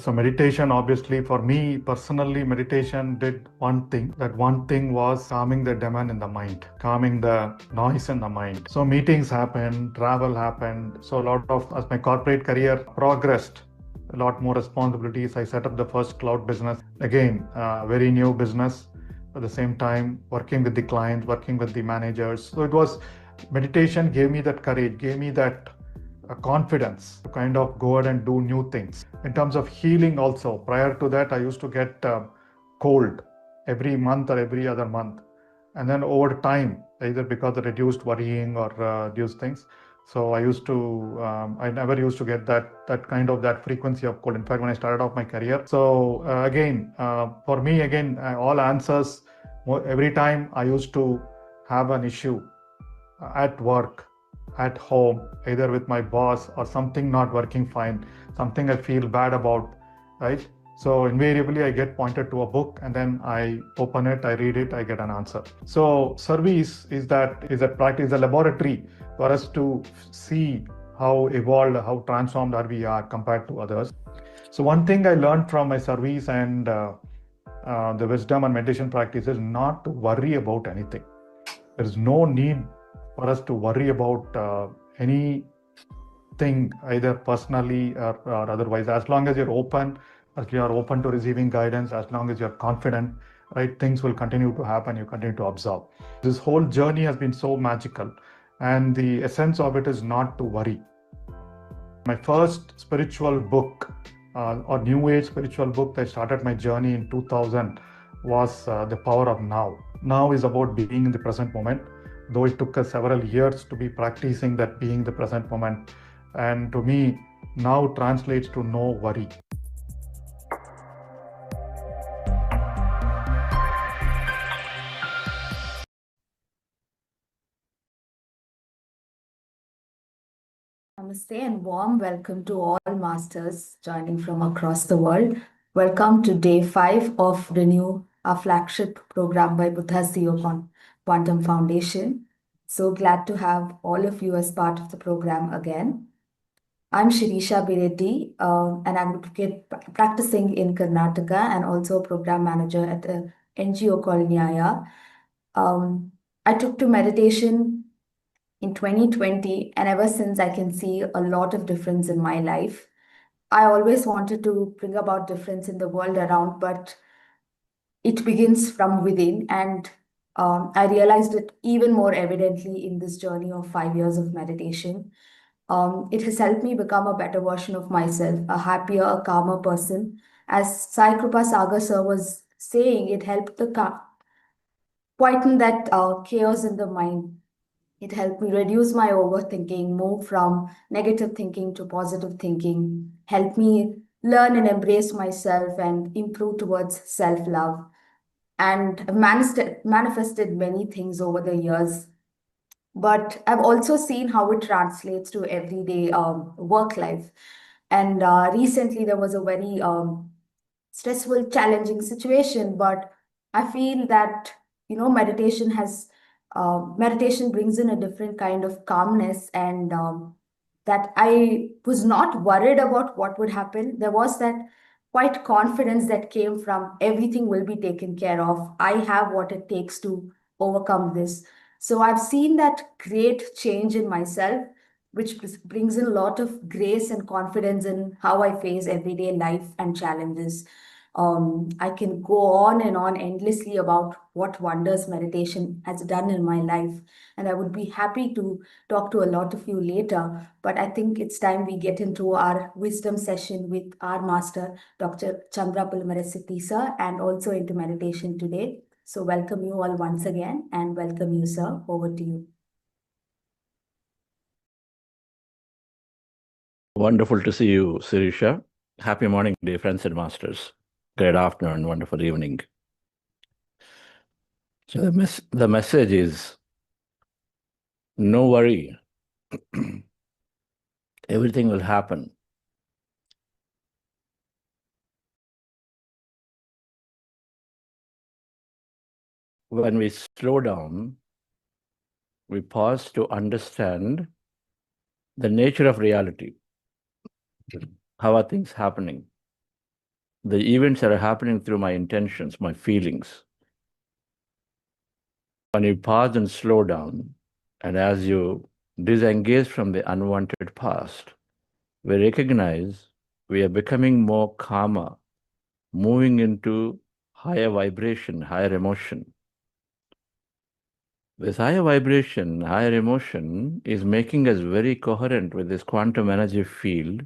So meditation, obviously, for me personally, meditation did one thing. That one thing was calming the demand in the mind, calming the noise in the mind. So meetings happened, travel happened. So a lot of, as my corporate career progressed, a lot more responsibilities. I set up the first cloud business. Again, very new business. At the same time, working with the clients, working with the managers. So it was, meditation gave me that courage, gave me that confidence to kind of go ahead and do new things. In terms of healing also, prior to that, I used to get cold every month or every other month. And then over time, either because of reduced worrying or reduced things, so I never used to get that frequency of cold. In fact, when I started off my career, so for me, all answers, every time I used to have an issue at work, at home, either with my boss or something not working fine, something I feel bad about, right? So invariably I get pointed to a book and then I open it, I read it, I get an answer. So service is a practice, a laboratory for us to see how evolved, how transformed we are compared to others. So one thing I learned from my service and the wisdom and meditation practice is not to worry about anything. There is no need for us to worry about anything, either personally or otherwise. As long as you're open, as you are open to receiving guidance, as long as you're confident, right, things will continue to happen. You continue to observe. This whole journey has been so magical, and the essence of it is not to worry. My first spiritual book or new age spiritual book that started my journey in 2000 was The Power of Now. Now is about being in the present moment, though it took us several years to be practicing that being the present moment. And to me, now translates to no worry. Namaste and warm welcome to all masters joining from across the world. Welcome to day 5 of Renew, our flagship program by Buddha's Quantum Foundation. So glad to have all of you as part of the program again. I'm Shirisha Bireddy, an advocate practicing in Karnataka and also a program manager at the NGO called Nyaya. I took to meditation in 2020, and ever since I can see a lot of difference in my life. I always wanted to bring about difference in the world around, but it begins from within, and I realized it even more evidently in this journey of 5 years of meditation. It has helped me become a better version of myself, a happier, a calmer person. As Sai Kripa Sagar sir was saying, it helped to quieten that chaos in the mind. It helped me reduce my overthinking, move from negative thinking to positive thinking, helped me learn and embrace myself and improve towards self love. And I've manifested many things over the years. But I've also seen how it translates to everyday work life. And recently there was a very stressful, challenging situation, but I feel that meditation brings in a different kind of calmness, and that I was not worried about what would happen. There was that quite confidence that came from everything will be taken care of. I have what it takes to overcome this. So I've seen that great change in myself, which brings in a lot of grace and confidence in how I face everyday life and challenges. I can go on and on endlessly about what wonders meditation has done in my life. And I would be happy to talk to a lot of you later. But I think it's time we get into our wisdom session with our master, Dr. Chandra Pulamarasity sir, and also into meditation today. So welcome you all once again, and welcome you, sir. Over to you. Wonderful to see you, Sirisha. Happy morning, dear friends and masters. Great afternoon, wonderful evening. So the message is, no worry. Everything will happen. When we slow down, we pause to understand the nature of reality. How are things happening? The events are happening through my intentions, my feelings. When you pause and slow down, and as you disengage from the unwanted past, we recognize we are becoming more calmer, moving into higher vibration, higher emotion. This higher vibration, higher emotion is making us very coherent with this quantum energy field,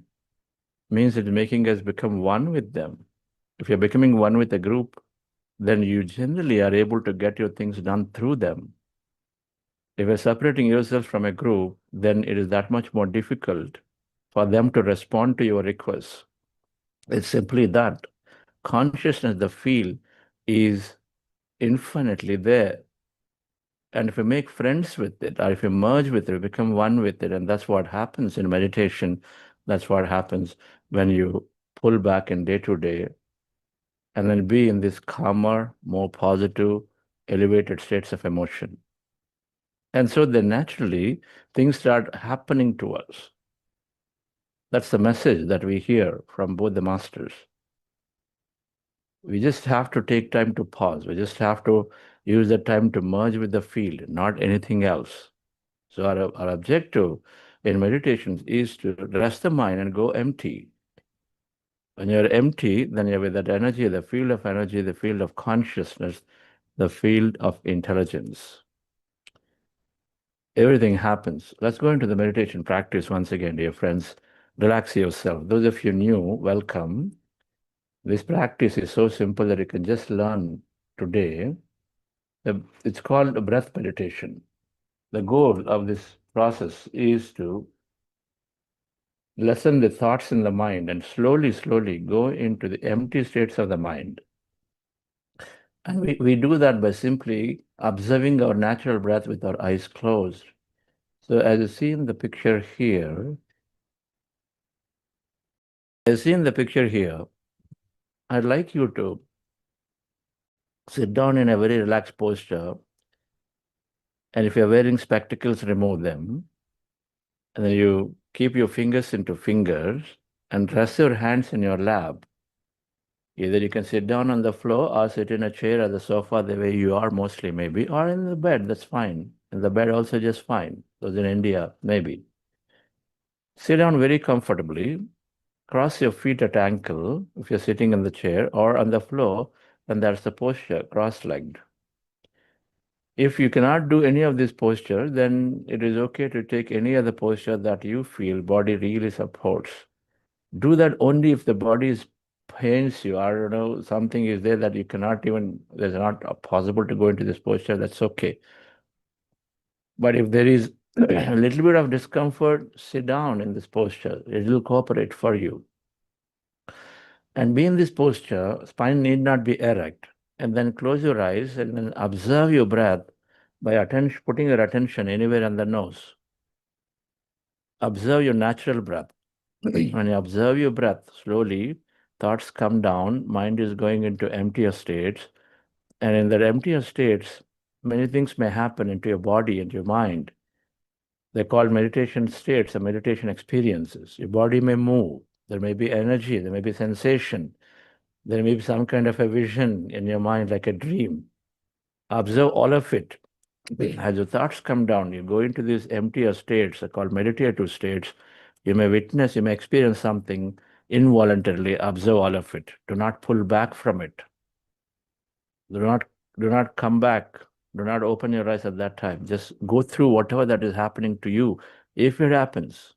means it's making us become one with them. If you're becoming one with a group, then you generally are able to get your things done through them. If you're separating yourself from a group, then it is that much more difficult for them to respond to your requests. It's simply that consciousness, the field, is infinitely there. And if you make friends with it, or if you merge with it, you become one with it. And that's what happens in meditation. That's what happens when you pull back in day to day and then be in this calmer, more positive, elevated states of emotion. And so then naturally, things start happening to us. That's the message that we hear from both the masters. We just have to take time to pause. We just have to use the time to merge with the field, not anything else. So our objective in meditation is to rest the mind and go empty. When you're empty, then you're with that energy, the field of energy, the field of consciousness, the field of intelligence. Everything happens. Let's go into the meditation practice once again, dear friends. Relax yourself. Those of you new, welcome. This practice is so simple that you can just learn today. It's called a breath meditation. The goal of this process is to lessen the thoughts in the mind and slowly, slowly go into the empty states of the mind. And we do that by simply observing our natural breath with our eyes closed. So as you see in the picture here, I'd like you to sit down in a very relaxed posture. And if you're wearing spectacles, remove them. And then you keep your fingers into fingers and rest your hands in your lap. Either you can sit down on the floor or sit in a chair or the sofa the way you are mostly maybe, or in the bed, that's fine. In the bed also just fine. Those in India, maybe. Sit down very comfortably. Cross your feet at ankle if you're sitting in the chair or on the floor, then that's the posture, cross-legged. If you cannot do any of these postures, then it is okay to take any other posture that you feel body really supports. Do that only if the body is pains you, I don't know, something is there that you cannot even, there's not possible to go into this posture, that's okay. But if there is a little bit of discomfort, sit down in this posture. It will cooperate for you. And be in this posture, spine need not be erect. And then close your eyes and then observe your breath by putting your attention anywhere on the nose. Observe your natural breath. When you observe your breath slowly, thoughts come down, mind is going into emptier states. And in the emptier states, many things may happen into your body, into your mind. They're called meditation states or meditation experiences. Your body may move. There may be energy. There may be sensation. There may be some kind of a vision in your mind, like a dream. Observe all of it. As your thoughts come down, you go into these emptier states, they're called meditative states. You may witness, you may experience something involuntarily. Observe all of it. Do not pull back from it. Do not come back. Do not open your eyes at that time. Just go through whatever that is happening to you. If it happens,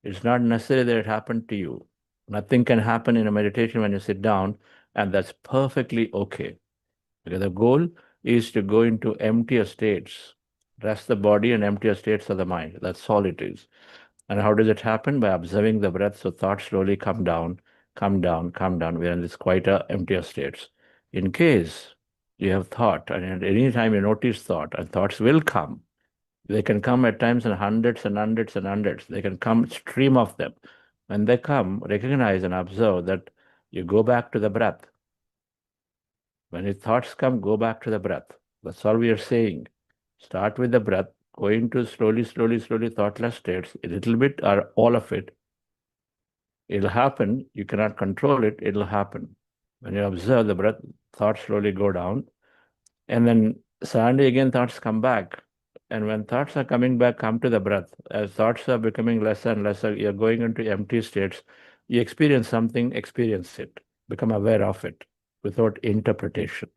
it's not necessary that it happened to you. Nothing can happen in a meditation when you sit down, and that's perfectly okay. Because the goal is to go into emptier states, rest the body and emptier states of the mind. That's all it is. And how does it happen? By observing the breath. So thoughts slowly come down, come down, come down. We're in this quieter, emptier states. In case you have thought, and at any time you notice thought, and thoughts will come. They can come at times in hundreds and hundreds and hundreds. They can come stream of them. When they come, recognize and observe that you go back to the breath. When your thoughts come, go back to the breath. That's all we are saying. Start with the breath, go into slowly, slowly, slowly thoughtless states, a little bit or all of it. It'll happen. You cannot control it. It'll happen. When you observe the breath, thoughts slowly go down. And then suddenly again thoughts come back. And when thoughts are coming back, come to the breath. As thoughts are becoming lesser and lesser, you're going into empty states. You experience something, experience it. Become aware of it without interpretation.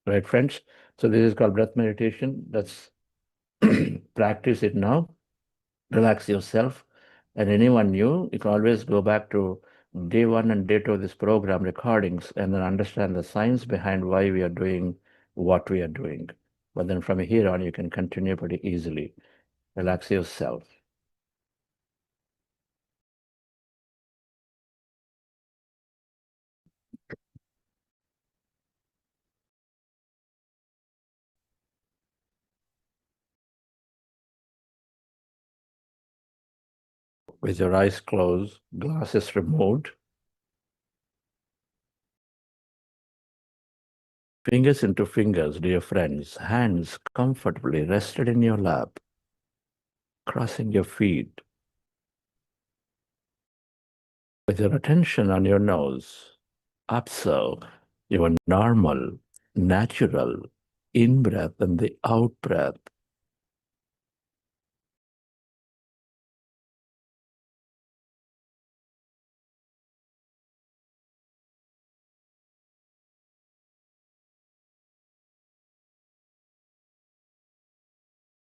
Right, friends? So this is called breath meditation. Let's practice it now. Relax yourself. And anyone new, you can always go back to day 1 and day 2 of this program recordings and then understand the science behind why we are doing what we are doing. But then from here on, you can continue pretty easily. Relax yourself. With your eyes closed, glasses removed, fingers into fingers, dear friends, hands comfortably rested in your lap, crossing your feet. With your attention on your nose, observe your normal, natural in-breath and the out-breath.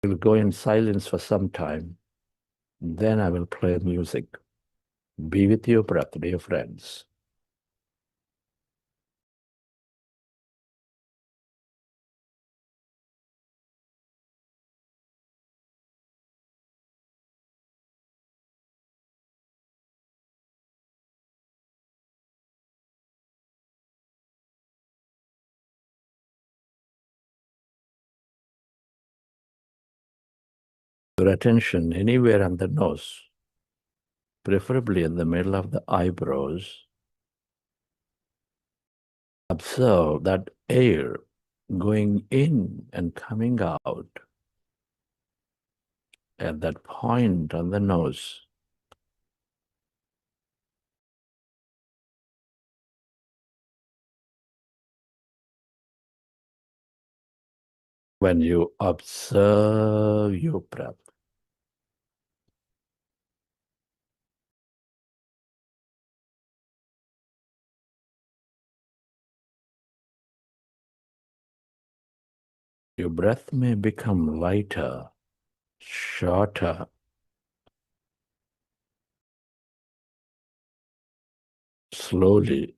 We'll go in silence for some time. Then I will play music. Be with your breath, dear friends. Your attention anywhere on the nose, preferably in the middle of the eyebrows. Observe that air going in and coming out at that point on the nose. When you observe your breath, your breath may become lighter, shorter, slowly.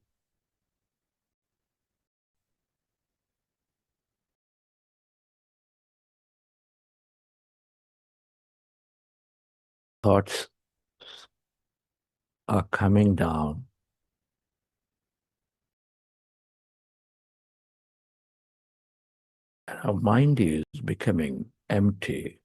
Thoughts are coming down. And our mind is becoming empty.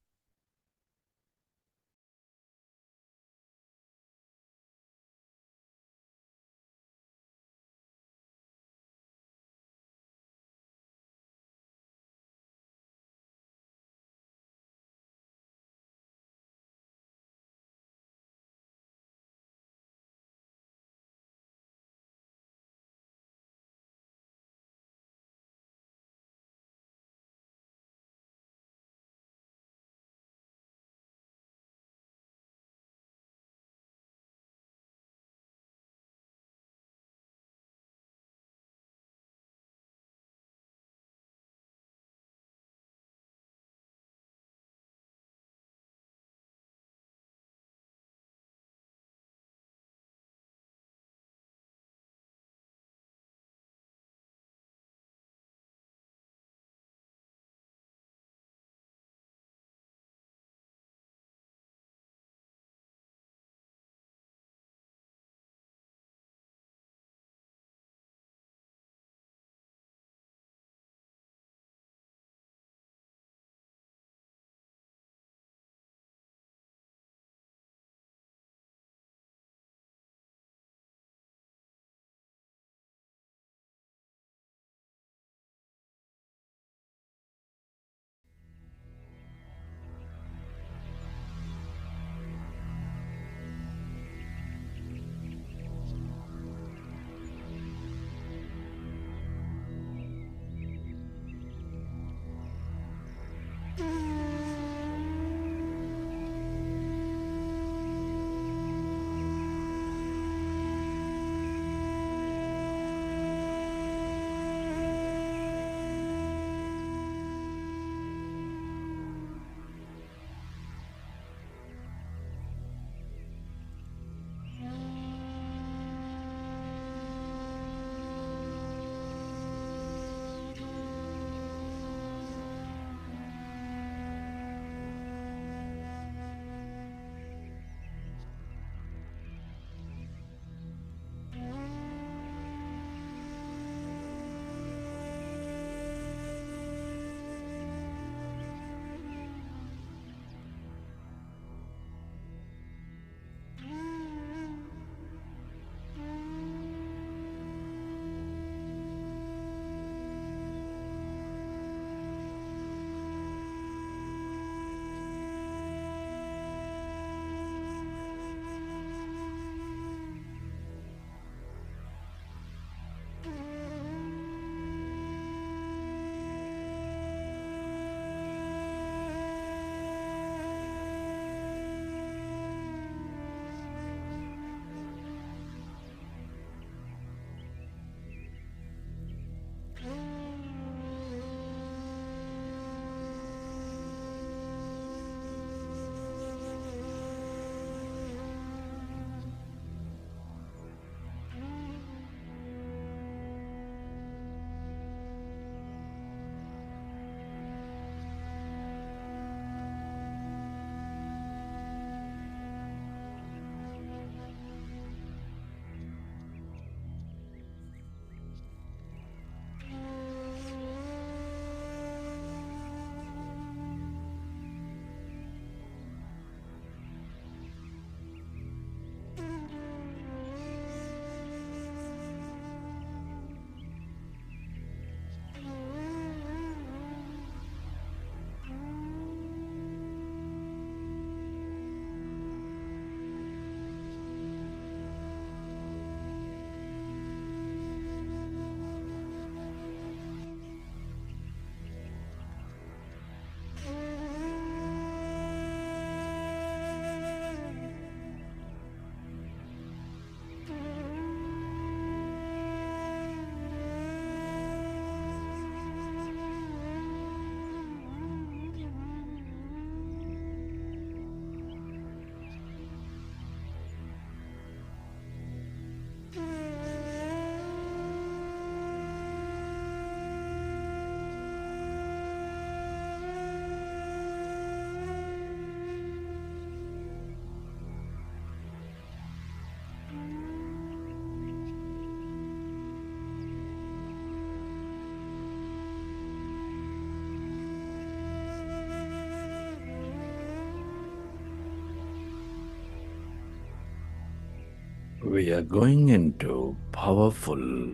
We are going into powerful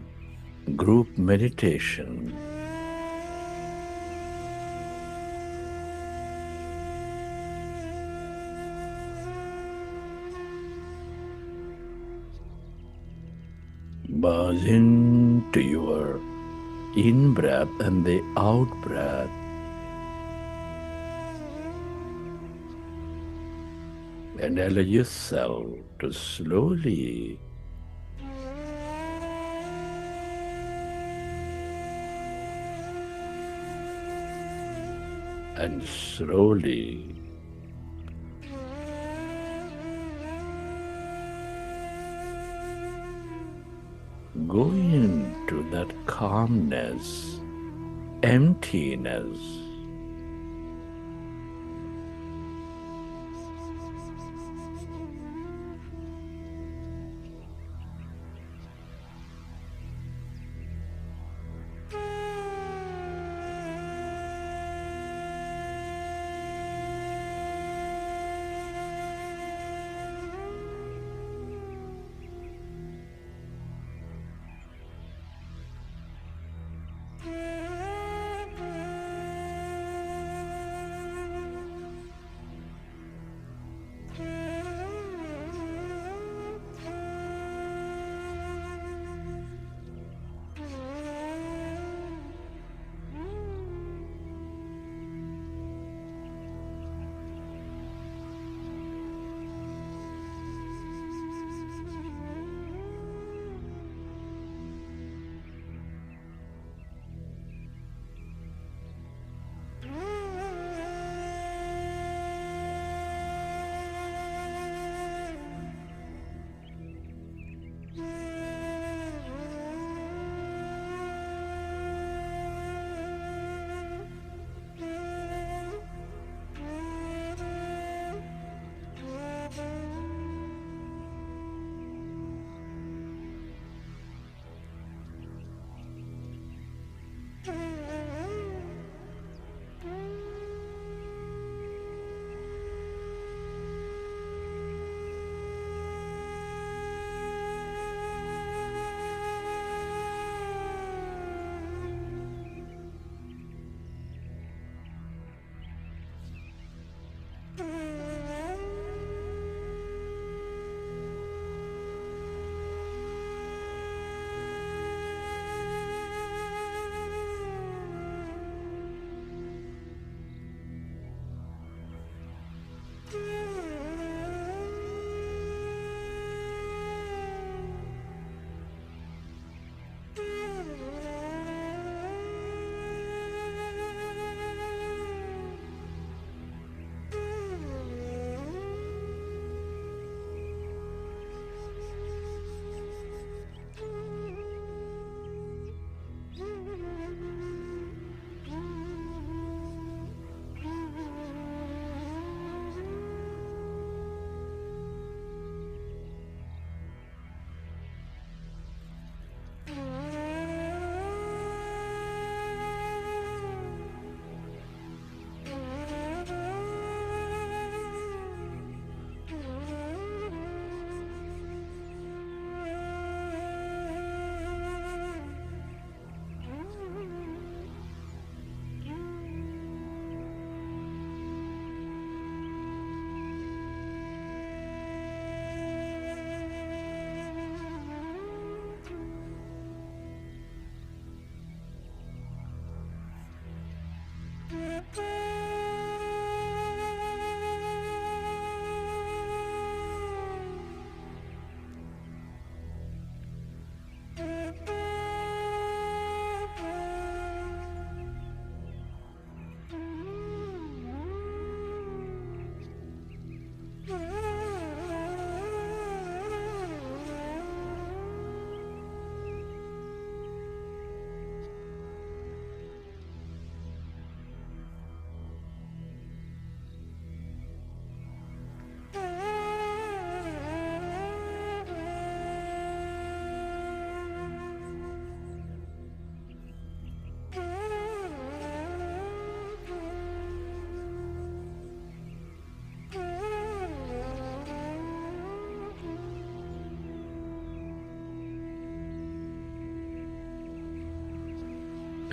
group meditation. Buzz into your in-breath and the out-breath. And allow yourself to slowly and slowly go into that calmness, emptiness.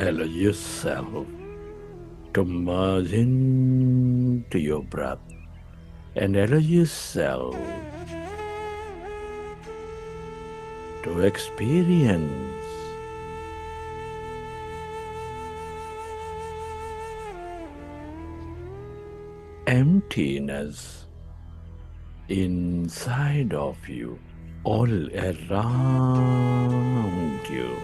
Allow yourself to merge into your breath and allow yourself to experience emptiness inside of you, all around you.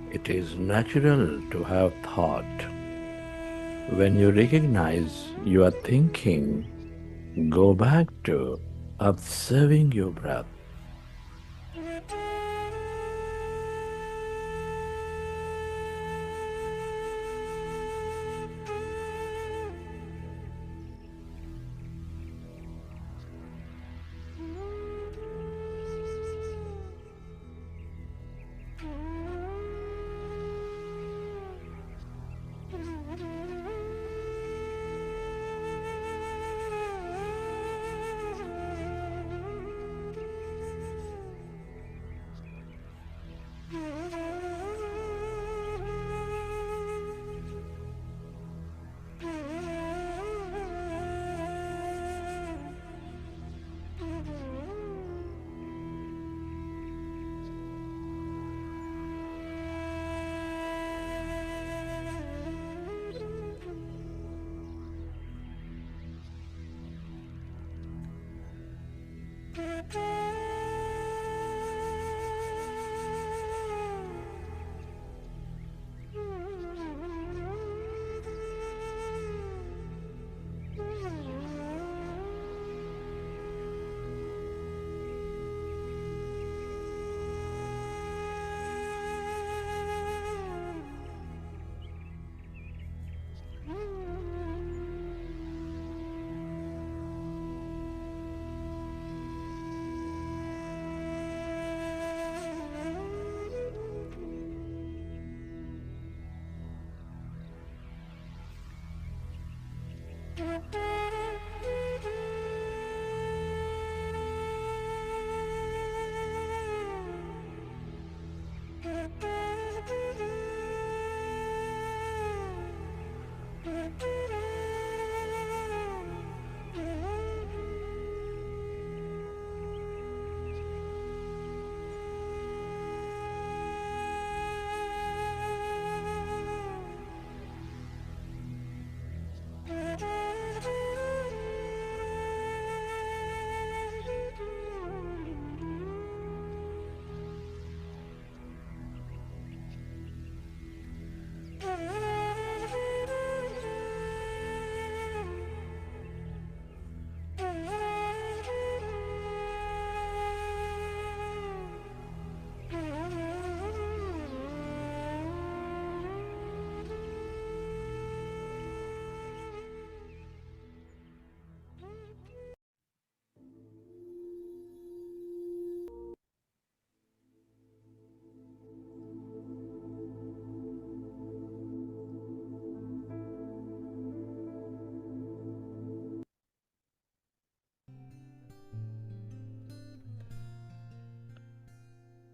It is natural to have thought. When you recognize you are thinking, go back to observing your breath.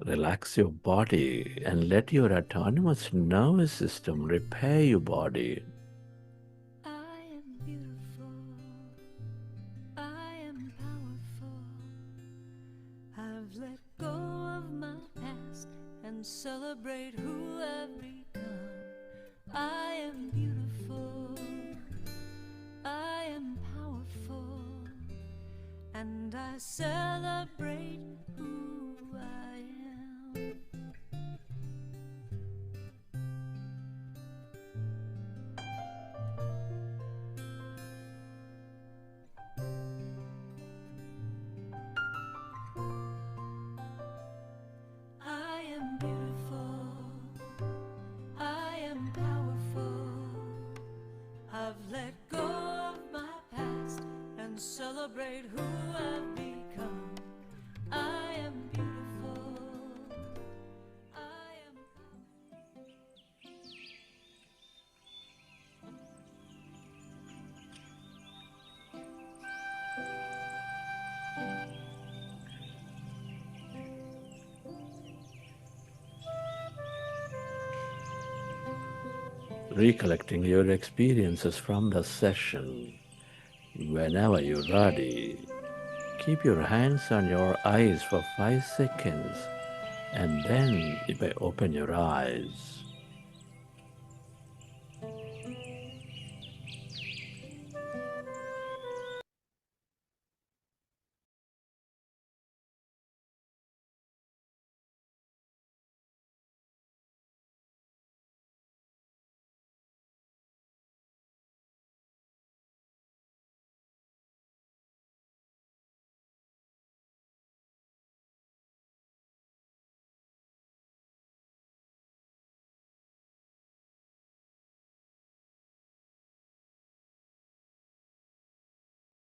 Relax your body and let your autonomous nervous system repair your body. I am beautiful. I am powerful. I've let go of my past and celebrate who I've become. I am beautiful. I am powerful. And I celebrate who I am. I am beautiful. I am powerful. I've let go of my past and celebrate who I've become. I am beautiful. I am Recollecting your experiences from the session. Whenever you're ready, keep your hands on your eyes for 5 seconds and then you may open your eyes.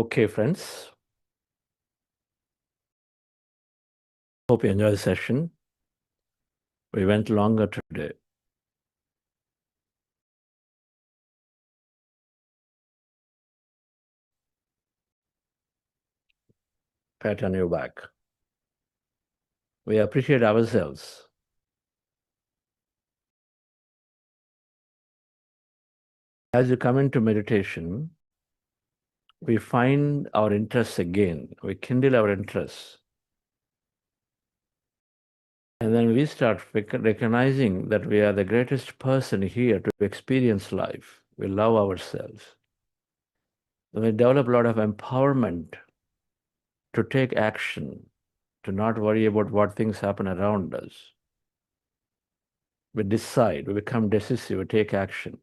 Okay, friends. Hope you enjoyed the session. We went longer today. Pat on your back. We appreciate ourselves. As you come into meditation, we find our interests again. We kindle our interests. And then we start recognizing that we are the greatest person here to experience life. We love ourselves. Then we develop a lot of empowerment to take action, to not worry about what things happen around us. We decide, we become decisive, we take action.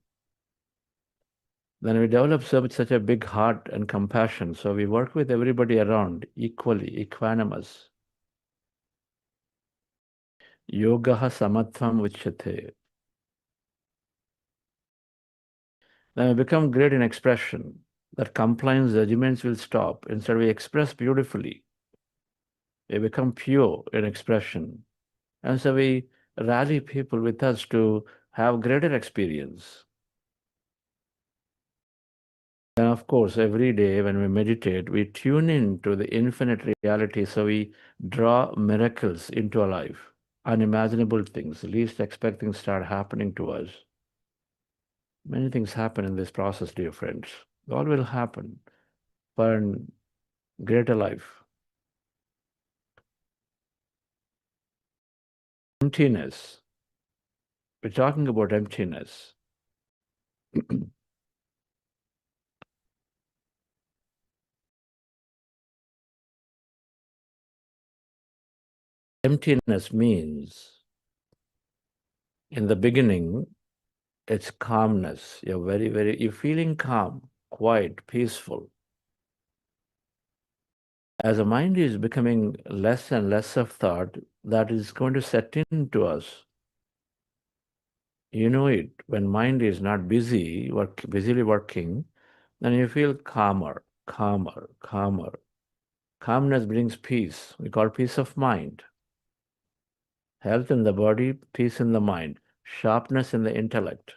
Then we develop such a big heart and compassion, so we work with everybody around equally, equanimous. Yogaha samatvam vichyate. Then we become great in expression. That compliance judgments will stop. Instead, we express beautifully. We become pure in expression. And so we rally people with us to have greater experience. And of course, every day when we meditate, we tune in to the infinite reality. So we draw miracles into our life, unimaginable things, least expect things start happening to us. Many things happen in this process, dear friends. All will happen for a greater life. Emptiness. We're talking about emptiness. Emptiness means, in the beginning, it's calmness. You're feeling calm, quiet, peaceful. As the mind is becoming less and less of thought, that is going to set into us. You know it, when mind is not busily working, then you feel calmer, calmer, calmer. Calmness brings peace. We call peace of mind. Health in the body, peace in the mind, sharpness in the intellect.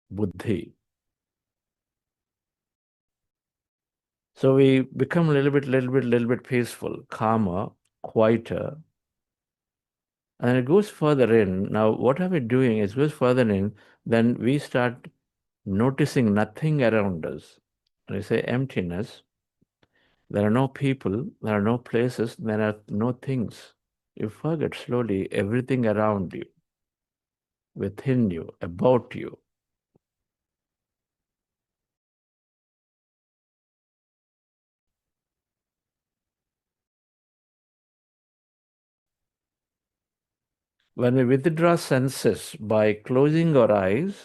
Buddhi. So we become a little bit peaceful, calmer, quieter. And then it goes further in. Now, what are we doing? It goes further in, then we start noticing nothing around us. When I say emptiness, there are no people, there are no places, there are no things. You forget slowly everything around you, within you, about you. When we withdraw senses by closing our eyes,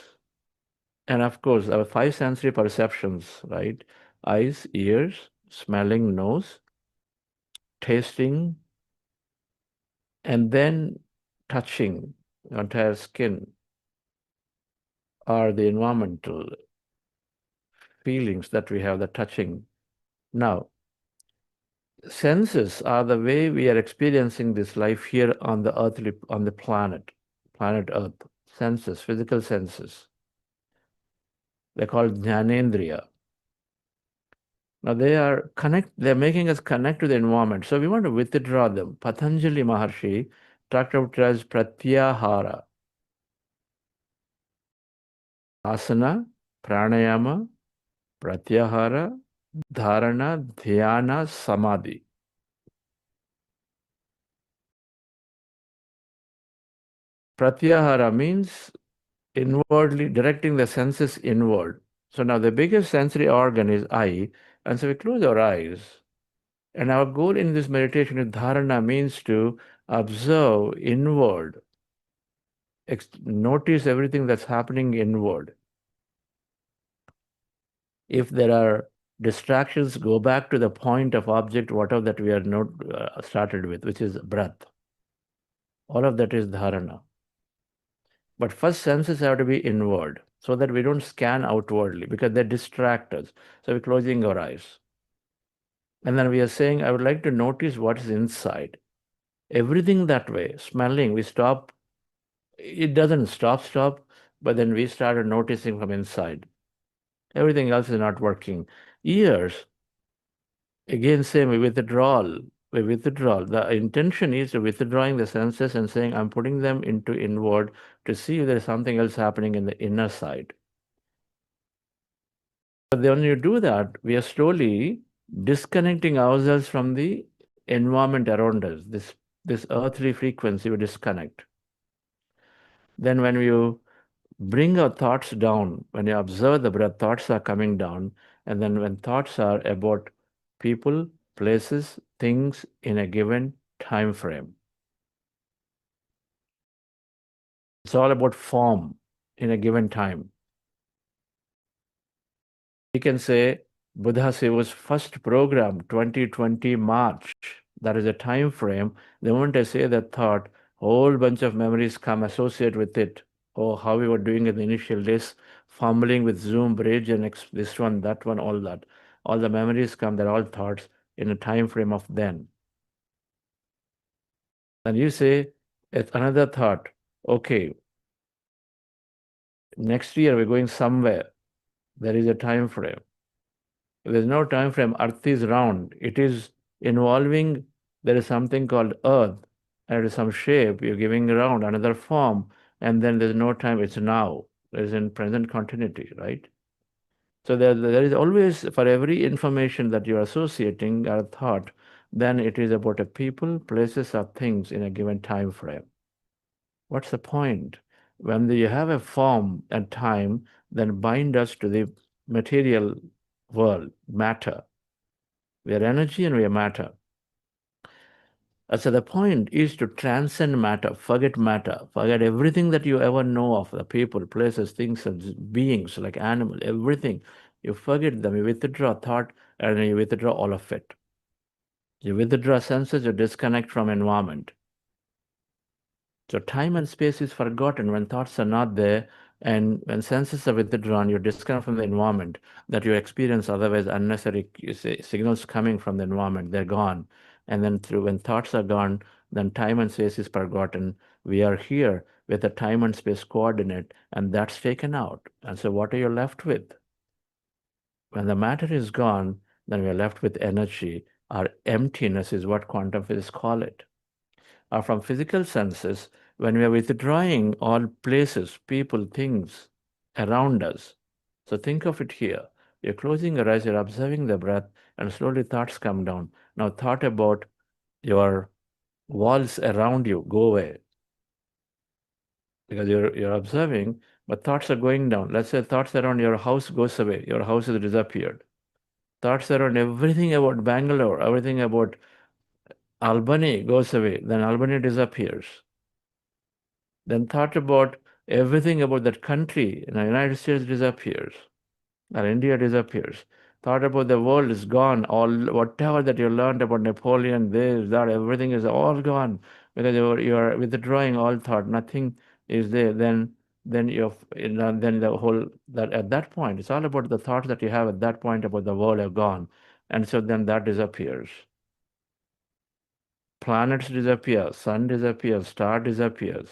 and of course, our five sensory perceptions, right? Eyes, ears, smelling, nose, tasting, and then touching the entire skin, or the environmental feelings that we have, the touching. Now, senses are the way we are experiencing this life here on the earthly, on the planet Earth. Senses, physical senses. They're called Jnanendriya. Now they're making us connect to the environment. So we want to withdraw them. Patanjali Maharshi talked about it as pratyahara. Asana, pranayama, pratyahara, dharana, dhyana, samadhi. Pratyahara means inwardly directing the senses inward. So now the biggest sensory organ is eye, and so we close our eyes. And our goal in this meditation is dharana, means to observe inward, notice everything that's happening inward. If there are distractions, go back to the point of object, whatever that we are started with, which is breath. All of that is dharana. But first, senses have to be inward so that we don't scan outwardly because they distract us. So we're closing our eyes. And then we are saying, I would like to notice what is inside. Everything that way, smelling, we stop. It doesn't stop, but then we started noticing from inside. Everything else is not working. Ears, again, same, we withdraw. The intention is to withdrawing the senses and saying, I'm putting them into inward to see if there's something else happening in the inner side. But then when you do that, we are slowly disconnecting ourselves from the environment around us. This earthly frequency, we disconnect. Then when you bring our thoughts down, when you observe the breath, thoughts are coming down. And then when thoughts are about people, places, things in a given time frame. It's all about form in a given time. We can say Buddha Seva's first program, 2020 March. That is a time frame. The moment I say that thought, whole bunch of memories come associated with it. Oh, how we were doing in the initial days, fumbling with Zoom Bridge and this one, that one, all that. All the memories come, they're all thoughts in a time frame of then. And you say, it's another thought. Okay, next year we're going somewhere. There is a time frame. If there's no time frame, Earth is round. It is involving, there is something called Earth, and it is some shape, you're giving around another form, and then there's no time, it's now. There's in present continuity, right? So there is always, for every information that you're associating or thought, then it is about a people, places, or things in a given time frame. What's the point? When you have a form and time, then bind us to the material world, matter. We are energy and we are matter. So the point is to transcend matter, forget everything that you ever know of, the people, places, things, and beings, like animal, everything. You forget them, you withdraw thought, and you withdraw all of it. You withdraw senses, you disconnect from environment. So time and space is forgotten when thoughts are not there, and when senses are withdrawn, you disconnect from the environment that you experience otherwise unnecessary signals coming from the environment, they're gone. And then when thoughts are gone, then time and space is forgotten. We are here with a time and space coordinate, and that's taken out. And so what are you left with? When the matter is gone, then we are left with energy. or emptiness is what quantum physics call it. Or from physical senses, when we are withdrawing all places, people, things around us. So think of it here. You're closing your eyes, you're observing the breath, and slowly thoughts come down. Now thought about your walls around you go away. Because you're observing, but thoughts are going down. Let's say thoughts around your house goes away. Your house has disappeared. Thoughts around everything about Bangalore, everything about Albany goes away. Then Albany disappears. Then thought about everything about that country, the United States disappears. Or India disappears. Thought about the world is gone. All whatever that you learned about Napoleon, this, that, everything is all gone because you're withdrawing all thought. Nothing is there. Then then the whole that at that point it's all about the thoughts that you have at that point about the world are gone, and so then that disappears. Planets disappear, sun disappears, star disappears.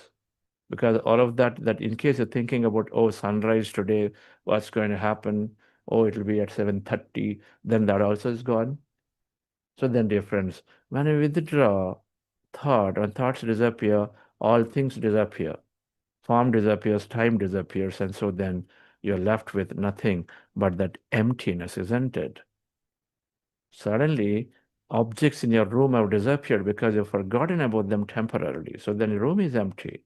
Because all of that in case you're thinking about, oh, sunrise today, what's going to happen? Oh, it'll be at 7:30, then that also is gone. So then, dear friends, when you withdraw thought, when thoughts disappear, all things disappear. Form disappears, time disappears, and so then you're left with nothing but that emptiness, isn't it? Suddenly, objects in your room have disappeared because you've forgotten about them temporarily. So then your room is empty.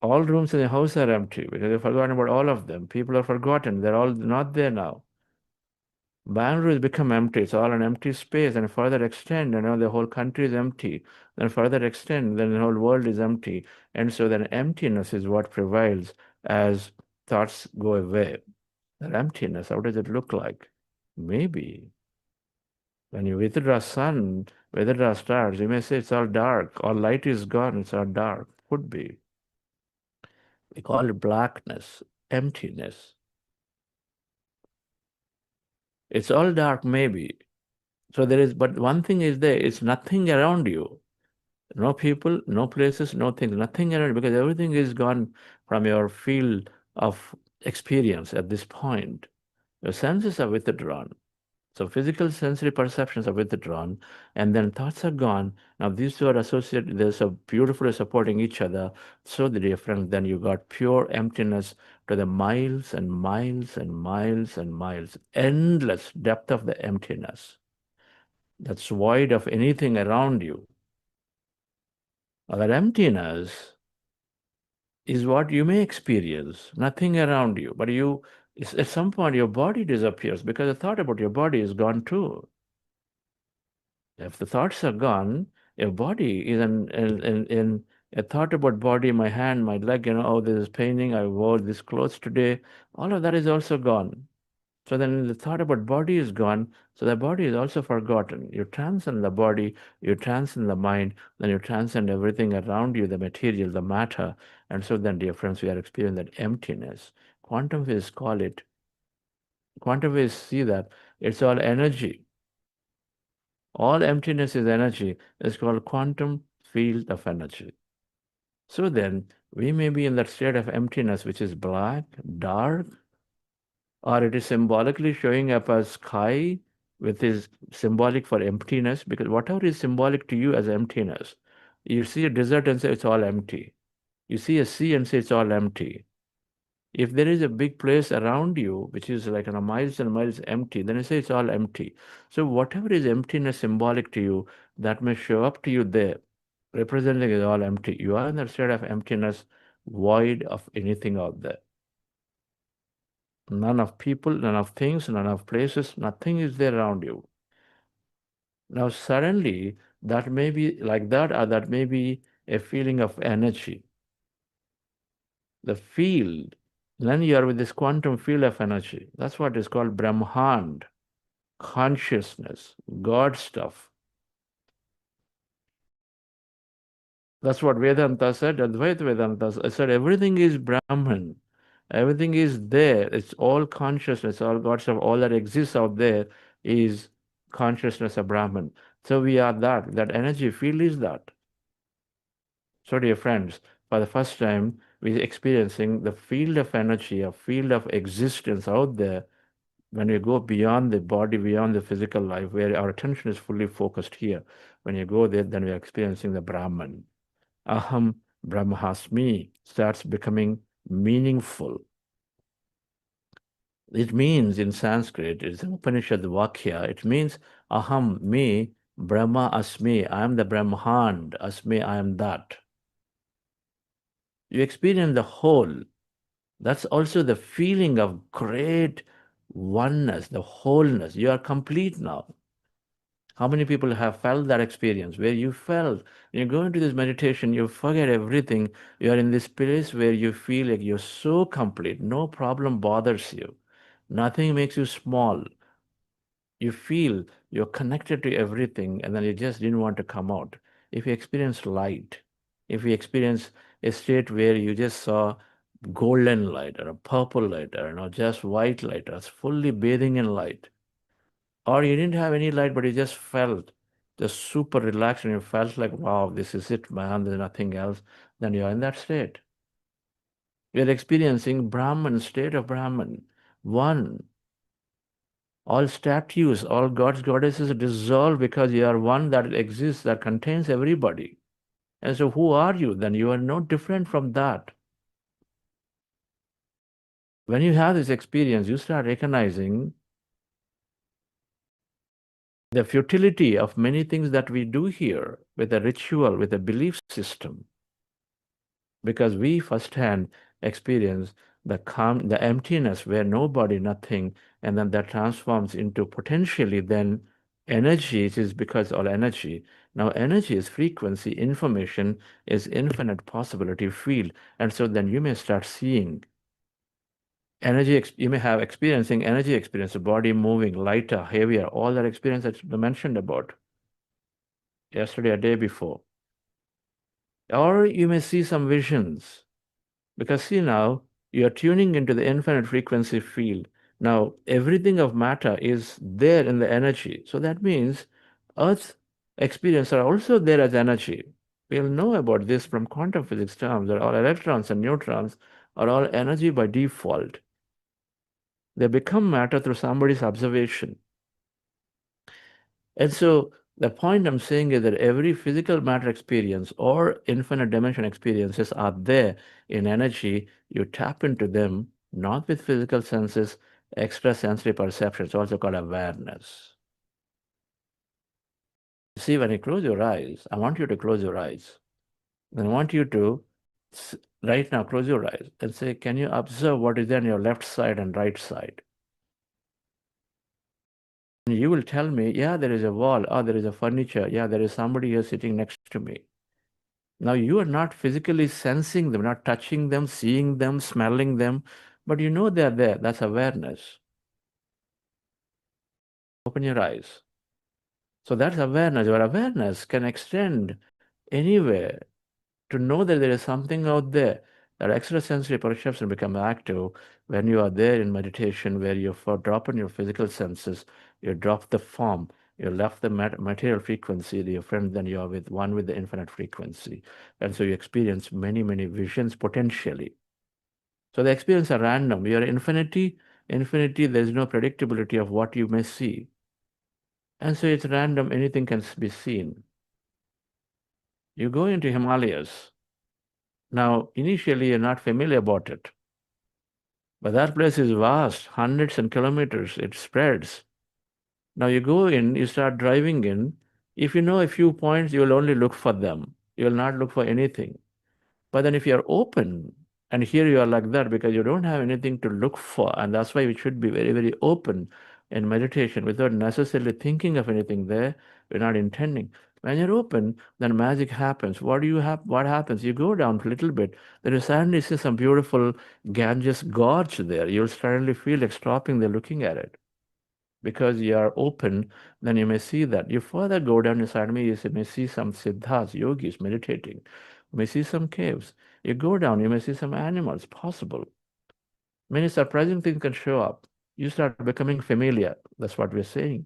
All rooms in the house are empty because you've forgotten about all of them. People are forgotten. They're all not there now. Bangalore has become empty. It's all an empty space. And further extend, the whole country is empty. Then further extend, then the whole world is empty. And so then emptiness is what prevails as thoughts go away. That emptiness, how does it look like? Maybe when you withdraw sun, withdraw stars, you may say it's all dark. All light is gone. It's all dark. Could be. We call it blackness, emptiness. It's all dark, maybe. So there is, but one thing is there, it's nothing around you. No people, no places, no things, nothing around you, because everything is gone from your field of experience at this point. Your senses are withdrawn. So physical sensory perceptions are withdrawn, and then thoughts are gone. Now these two are associated, they're so beautifully supporting each other. So the difference, then you got pure emptiness to the miles and miles and miles and miles, endless depth of the emptiness. That's void of anything around you. That emptiness is what you may experience, nothing around you, but at some point your body disappears because the thought about your body is gone too. If the thoughts are gone, your body is in a thought about body, my hand, my leg, oh, this is paining, I wore this clothes today, all of that is also gone. So then the thought about body is gone, so the body is also forgotten. You transcend the body, you transcend the mind, then you transcend everything around you, the material, the matter. And so then, dear friends, we are experiencing that emptiness. Quantum physics call it, quantum physics see that it's all energy. All emptiness is energy. It's called quantum field of energy. So then, we may be in that state of emptiness, which is black, dark, or it is symbolically showing up as sky, which is symbolic for emptiness, because whatever is symbolic to you as emptiness, you see a desert and say it's all empty. You see a sea and say it's all empty. If there is a big place around you, which is like miles and miles empty, then you say it's all empty. So whatever is emptiness symbolic to you, that may show up to you there, representing it all empty. You are in that state of emptiness, void of anything out there. None of people, none of things, none of places, nothing is there around you. Now suddenly, that may be like that, or that may be a feeling of energy. The field, then you are with this quantum field of energy. That's what is called Brahmand, consciousness, God stuff. That's what Vedanta said, Advaita Vedanta said, everything is Brahman. Everything is there. It's all consciousness, all God stuff, all that exists out there is consciousness of Brahman. So we are that. That energy field is that. So dear friends, for the first time, we're experiencing the field of energy, a field of existence out there, When you go beyond the body, beyond the physical life, where our attention is fully focused here, when you go there, then we are experiencing the Brahman. Aham Brahmasmi starts becoming meaningful. It means in Sanskrit, it's an Upanishad Vakya, it means Aham, me, Brahma Asmi, I am the Brahmand, Asmi, I am that. You experience the whole. That's also the feeling of great oneness, the wholeness. You are complete now. How many people have felt that experience where you felt, when you go into this meditation, you forget everything. You are in this place where you feel like you're so complete. No problem bothers you. Nothing makes you small. You feel you're connected to everything, and then you just didn't want to come out. If you experience light, if you experience a state where you just saw golden light or a purple light or just white light, or fully bathing in light, or you didn't have any light, but you just felt just super relaxed and you felt like, wow, this is it, man, there's nothing else, then you're in that state. You're experiencing Brahman, state of Brahman, one. All statues, all gods, goddesses dissolve because you are one that exists, that contains everybody. And so who are you? Then you are no different from that. When you have this experience, you start recognizing the futility of many things that we do here with a ritual, with a belief system. Because we firsthand experience the calm, the emptiness where nobody, nothing, and then that transforms into potentially then energy. It is because all energy. Now energy is frequency, information is infinite possibility field. And so then you may start seeing energy, you may have experiencing energy experience, the body moving, lighter, heavier, all that experience that I mentioned about yesterday, a day before. Or you may see some visions. Because see now, you're tuning into the infinite frequency field. Now, everything of matter is there in the energy. So that means Earth's experience are also there as energy. We'll know about this from quantum physics terms that all electrons and neutrons are all energy by default. They become matter through somebody's observation. And so the point I'm saying is that every physical matter experience or infinite dimension experiences are there in energy. You tap into them, not with physical senses, extrasensory perception. It's also called awareness. See, when you close your eyes, I want you to close your eyes. Then I want you to, right now, close your eyes and say, can you observe what is there on your left side and right side? You will tell me, yeah, there is a wall, or there is a furniture, yeah, there is somebody here sitting next to me. Now you are not physically sensing them, not touching them, seeing them, smelling them, but you know they're there. That's awareness. Open your eyes. So that's awareness. Your awareness can extend anywhere to know that there is something out there. That extrasensory perception become active when you are there in meditation, where you drop on your physical senses, you drop the form, you left the material frequency, your friend, then you are with one with the infinite frequency. And so you experience many, many visions potentially. So the experience are random. You are infinity, there is no predictability of what you may see. And so it's random, anything can be seen. You go into Himalayas. Now, initially, you're not familiar about it. But that place is vast, hundreds and kilometers, it spreads. Now you go in, you start driving in. If you know a few points, you will only look for them. You will not look for anything. But then if you are open, and here you are like that because you don't have anything to look for, and that's why we should be very, very open in meditation without necessarily thinking of anything there. We're not intending. When you're open, then magic happens. What happens? You go down a little bit, then you suddenly see some beautiful Ganges gorge there. You'll suddenly feel like stopping there looking at it. Because you are open, then you may see that. You further go down, you may see some siddhas, yogis meditating. You may see some caves. You go down, you may see some animals, possible. Many surprising things can show up. You start becoming familiar. That's what we're saying.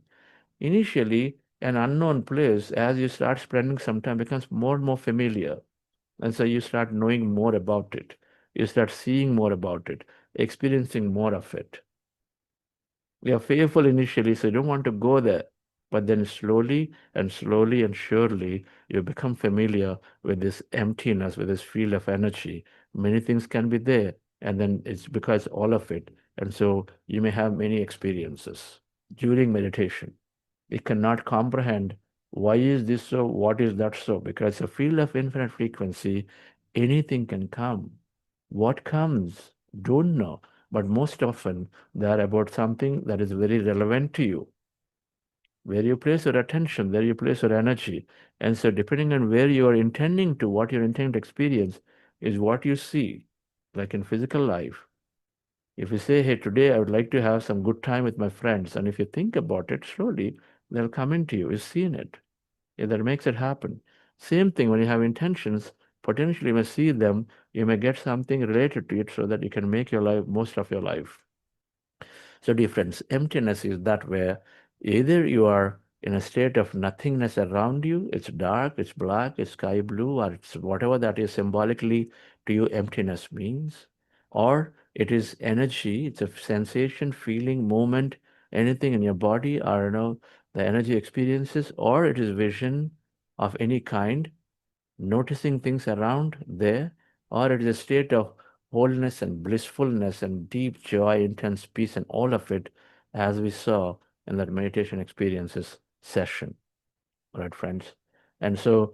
Initially, an unknown place, as you start spending some time, becomes more and more familiar. And so you start knowing more about it. You start seeing more about it, experiencing more of it. You're fearful initially, so you don't want to go there. But then slowly and slowly and surely, you become familiar with this emptiness, with this field of energy. Many things can be there, and then it's because all of it. And so you may have many experiences during meditation. It cannot comprehend why is this so, what is that so, because a field of infinite frequency, anything can come. What comes? Don't know. But most often they are about something that is very relevant to you, where you place your attention, where you place your energy. And so depending on where you are intending to, what you're intending to experience is what you see, like in physical life. If you say, hey, today I would like to have some good time with my friends, and if you think about it slowly, they'll come into you. You've seen it. Yeah, that makes it happen. Same thing when you have intentions, potentially you may see them, you may get something related to it so that you can make your life most of your life. So dear friends, emptiness is that where either you are in a state of nothingness around you, it's dark, it's black, it's sky blue, or it's whatever that is symbolically to you emptiness means, or it is energy, it's a sensation, feeling, movement, anything in your body, or the energy experiences, or it is vision of any kind, noticing things around there, or it is a state of wholeness and blissfulness and deep joy, intense peace, and all of it, as we saw in that meditation experiences session. All right, friends. And so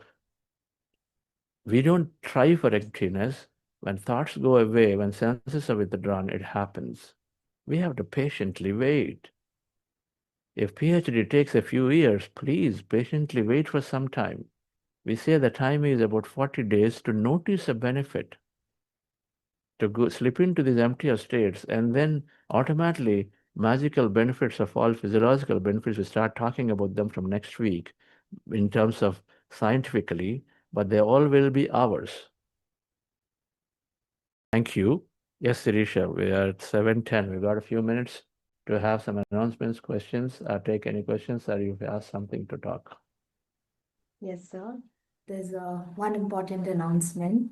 we don't try for emptiness. When thoughts go away, when senses are withdrawn, it happens. We have to patiently wait. If PhD takes a few years, please patiently wait for some time. We say the time is about 40 days to notice a benefit, to go slip into these emptier states, and then automatically magical benefits of all physiological benefits, we start talking about them from next week in terms of scientifically, but they all will be ours. Thank you. Yes, Sirisha, we are at 7:10. We got a few minutes to have some announcements, questions, take any questions, or you've asked something to talk. Yes, sir. There's one important announcement.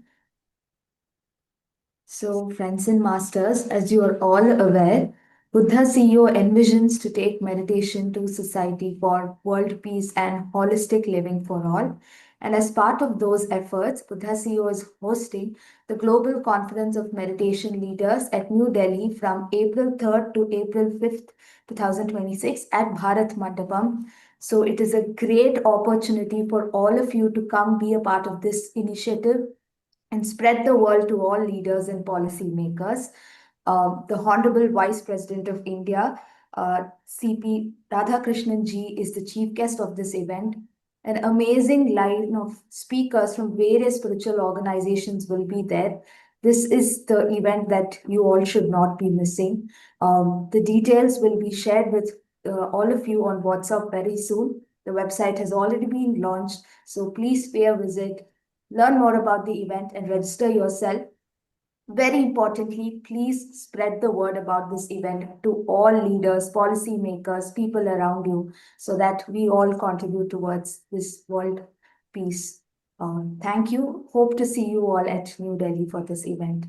So, friends and masters, as you are all aware, Buddha CEO envisions to take meditation to society for world peace and holistic living for all. And as part of those efforts, Buddha CEO is hosting the Global Conference of Meditation Leaders at New Delhi from April 3rd to April 5th, 2026 at Bharat Mandapam. So it is a great opportunity for all of you to come be a part of this initiative and spread the word to all leaders and policymakers. The Honorable Vice President of India, CP Radhakrishnan ji, is the chief guest of this event. An amazing line of speakers from various spiritual organizations will be there. This is the event that you all should not be missing. The details will be shared with all of you on WhatsApp very soon. The website has already been launched, so please pay a visit, learn more about the event, and register yourself. Very importantly, please spread the word about this event to all leaders, policymakers, people around you, so that we all contribute towards this world peace. Thank you. Hope to see you all at New Delhi for this event.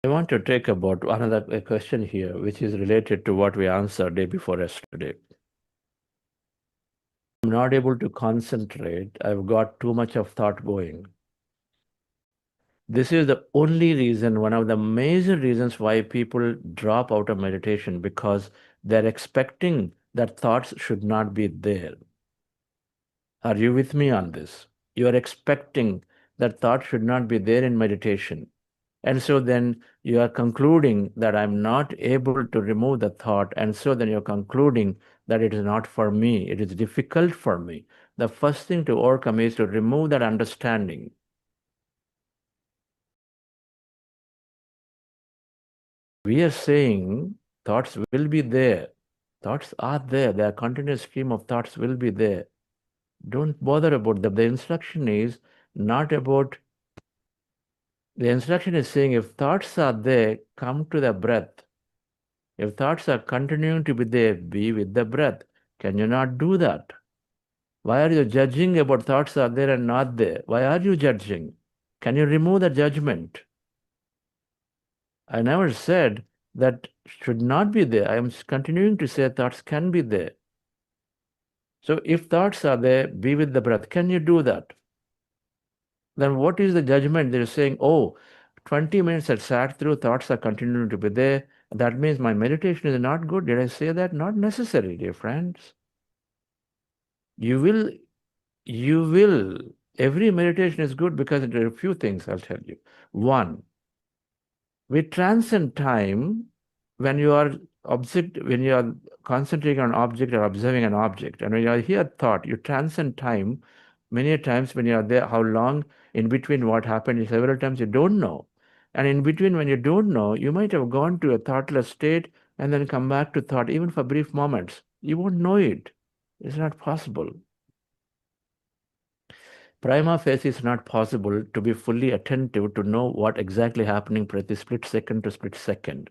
I want to take about another question here, which is related to what we answered day before yesterday. I'm not able to concentrate. I've got too much of thought going. This is the only reason, one of the major reasons why people drop out of meditation, because they're expecting that thoughts should not be there. Are you with me on this? You are expecting that thought should not be there in meditation. And so then you are concluding that I'm not able to remove the thought. And so then you're concluding that it is not for me. It is difficult for me. The first thing to overcome is to remove that understanding. We are saying thoughts will be there. Thoughts are there. Their continuous stream of thoughts will be there. Don't bother about them. The instruction is not about, the instruction is saying if thoughts are there, come to the breath. If thoughts are continuing to be there, be with the breath. Can you not do that? Why are you judging about thoughts are there and not there? Why are you judging? Can you remove the judgment? I never said that should not be there. I am continuing to say thoughts can be there. So if thoughts are there, be with the breath. Can you do that? Then what is the judgment? They're saying, oh, 20 minutes I sat through, thoughts are continuing to be there. That means my meditation is not good. Did I say that? Not necessary, dear friends. You will, every meditation is good because there are a few things I'll tell you. One, we transcend time when you are when you are concentrating on an object or observing an object. And when you are here thought, you transcend time many times when you are there, how long in between what happened, several times you don't know. And in between, when you don't know, you might have gone to a thoughtless state and then come back to thought, even for brief moments. You won't know it. It's not possible. Prima facie is not possible to be fully attentive to know what exactly happening pretty split second to split second.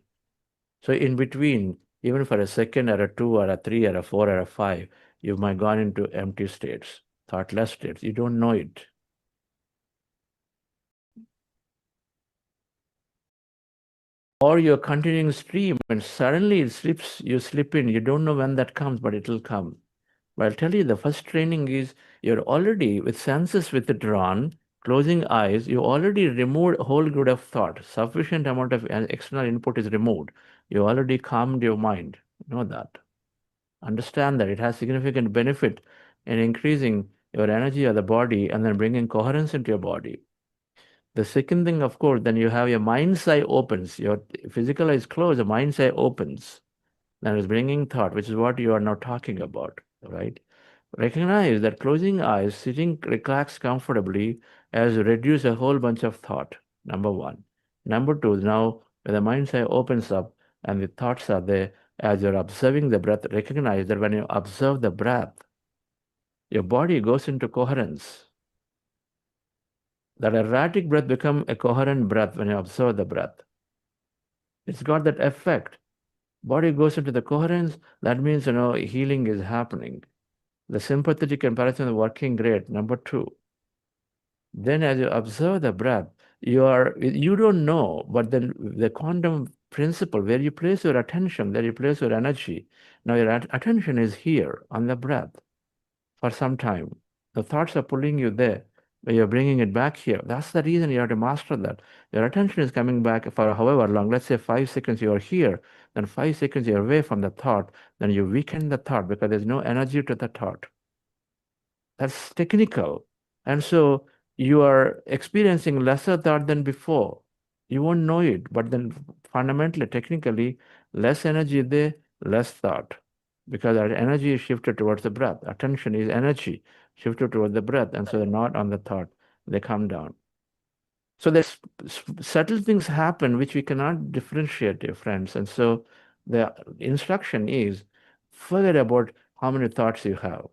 So in between, even for a second or a 2 or a 3 or a 4 or a 5, you might gone into empty states, thoughtless states. You don't know it. Or you're continuing stream and suddenly it slips, you slip in. You don't know when that comes, but it will come. But I'll tell you, the first training is you're already with senses withdrawn, closing eyes, you already removed a whole grid of thought. Sufficient amount of external input is removed. You already calmed your mind. You know that. Understand that it has significant benefit in increasing your energy of the body and then bringing coherence into your body. The second thing, of course, then you have your mind's eye opens. Your physical eye is closed, the mind's eye opens. That is bringing thought, which is what you are now talking about, right? Recognize that closing eyes, sitting relaxed comfortably, has reduced a whole bunch of thought, number one. Number two, now when the mind's eye opens up and the thoughts are there, as you're observing the breath, recognize that when you observe the breath, your body goes into coherence. That erratic breath becomes a coherent breath when you observe the breath. It's got that effect. Body goes into the coherence, that means, healing is happening. The sympathetic and parasympathetic are working great, number two. Then as you observe the breath, you don't know, but then the quantum principle, where you place your attention, where you place your energy, now your attention is here on the breath for some time. The thoughts are pulling you there, but you're bringing it back here. That's the reason you have to master that. Your attention is coming back for however long. Let's say 5 seconds you are here, then 5 seconds you're away from the thought, then you weaken the thought because there's no energy to the thought. That's technical. And so you are experiencing lesser thought than before. You won't know it, but then fundamentally, technically, less energy there, less thought. Because our energy is shifted towards the breath. Attention is energy shifted towards the breath. And so they're not on the thought. They come down. So there's subtle things happen which we cannot differentiate, dear friends. And so the instruction is forget about how many thoughts you have.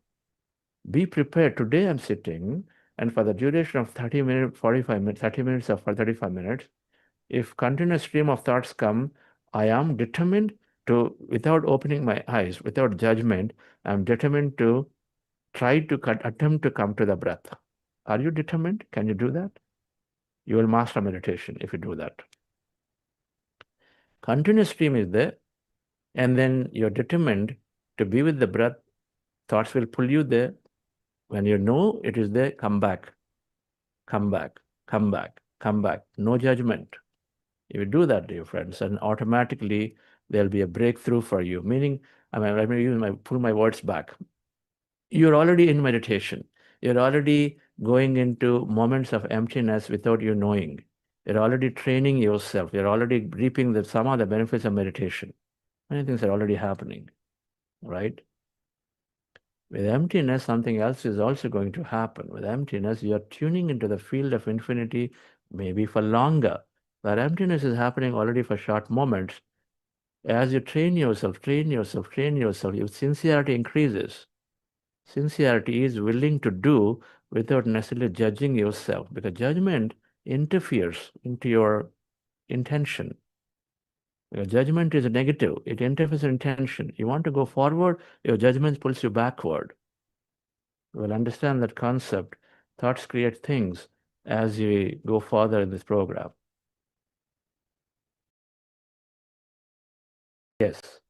Be prepared. Today I'm sitting, and for the duration of 30 minutes, 45 minutes, 30 minutes or for 35 minutes, if continuous stream of thoughts come, I am determined to, without opening my eyes, without judgment, I'm determined to try to attempt to come to the breath. Are you determined? Can you do that? You will master meditation if you do that. Continuous stream is there, and then you're determined to be with the breath. Thoughts will pull you there. When you know it is there, come back, come back, come back, come back. No judgment. If you do that, dear friends, then automatically there'll be a breakthrough for you. Meaning, let me pull my words back. You're already in meditation. You're already going into moments of emptiness without you knowing. You're already training yourself. You're already reaping some of the benefits of meditation. Many things are already happening, right? With emptiness, something else is also going to happen. With emptiness, you're tuning into the field of infinity, maybe for longer. That emptiness is happening already for short moments. As you train yourself, your sincerity increases. Sincerity is willing to do without necessarily judging yourself, because judgment interferes into your intention. Your judgment is negative. It interferes in intention. You want to go forward, your judgment pulls you backward. We'll understand that concept. Thoughts create things as we go further in this program. Yes.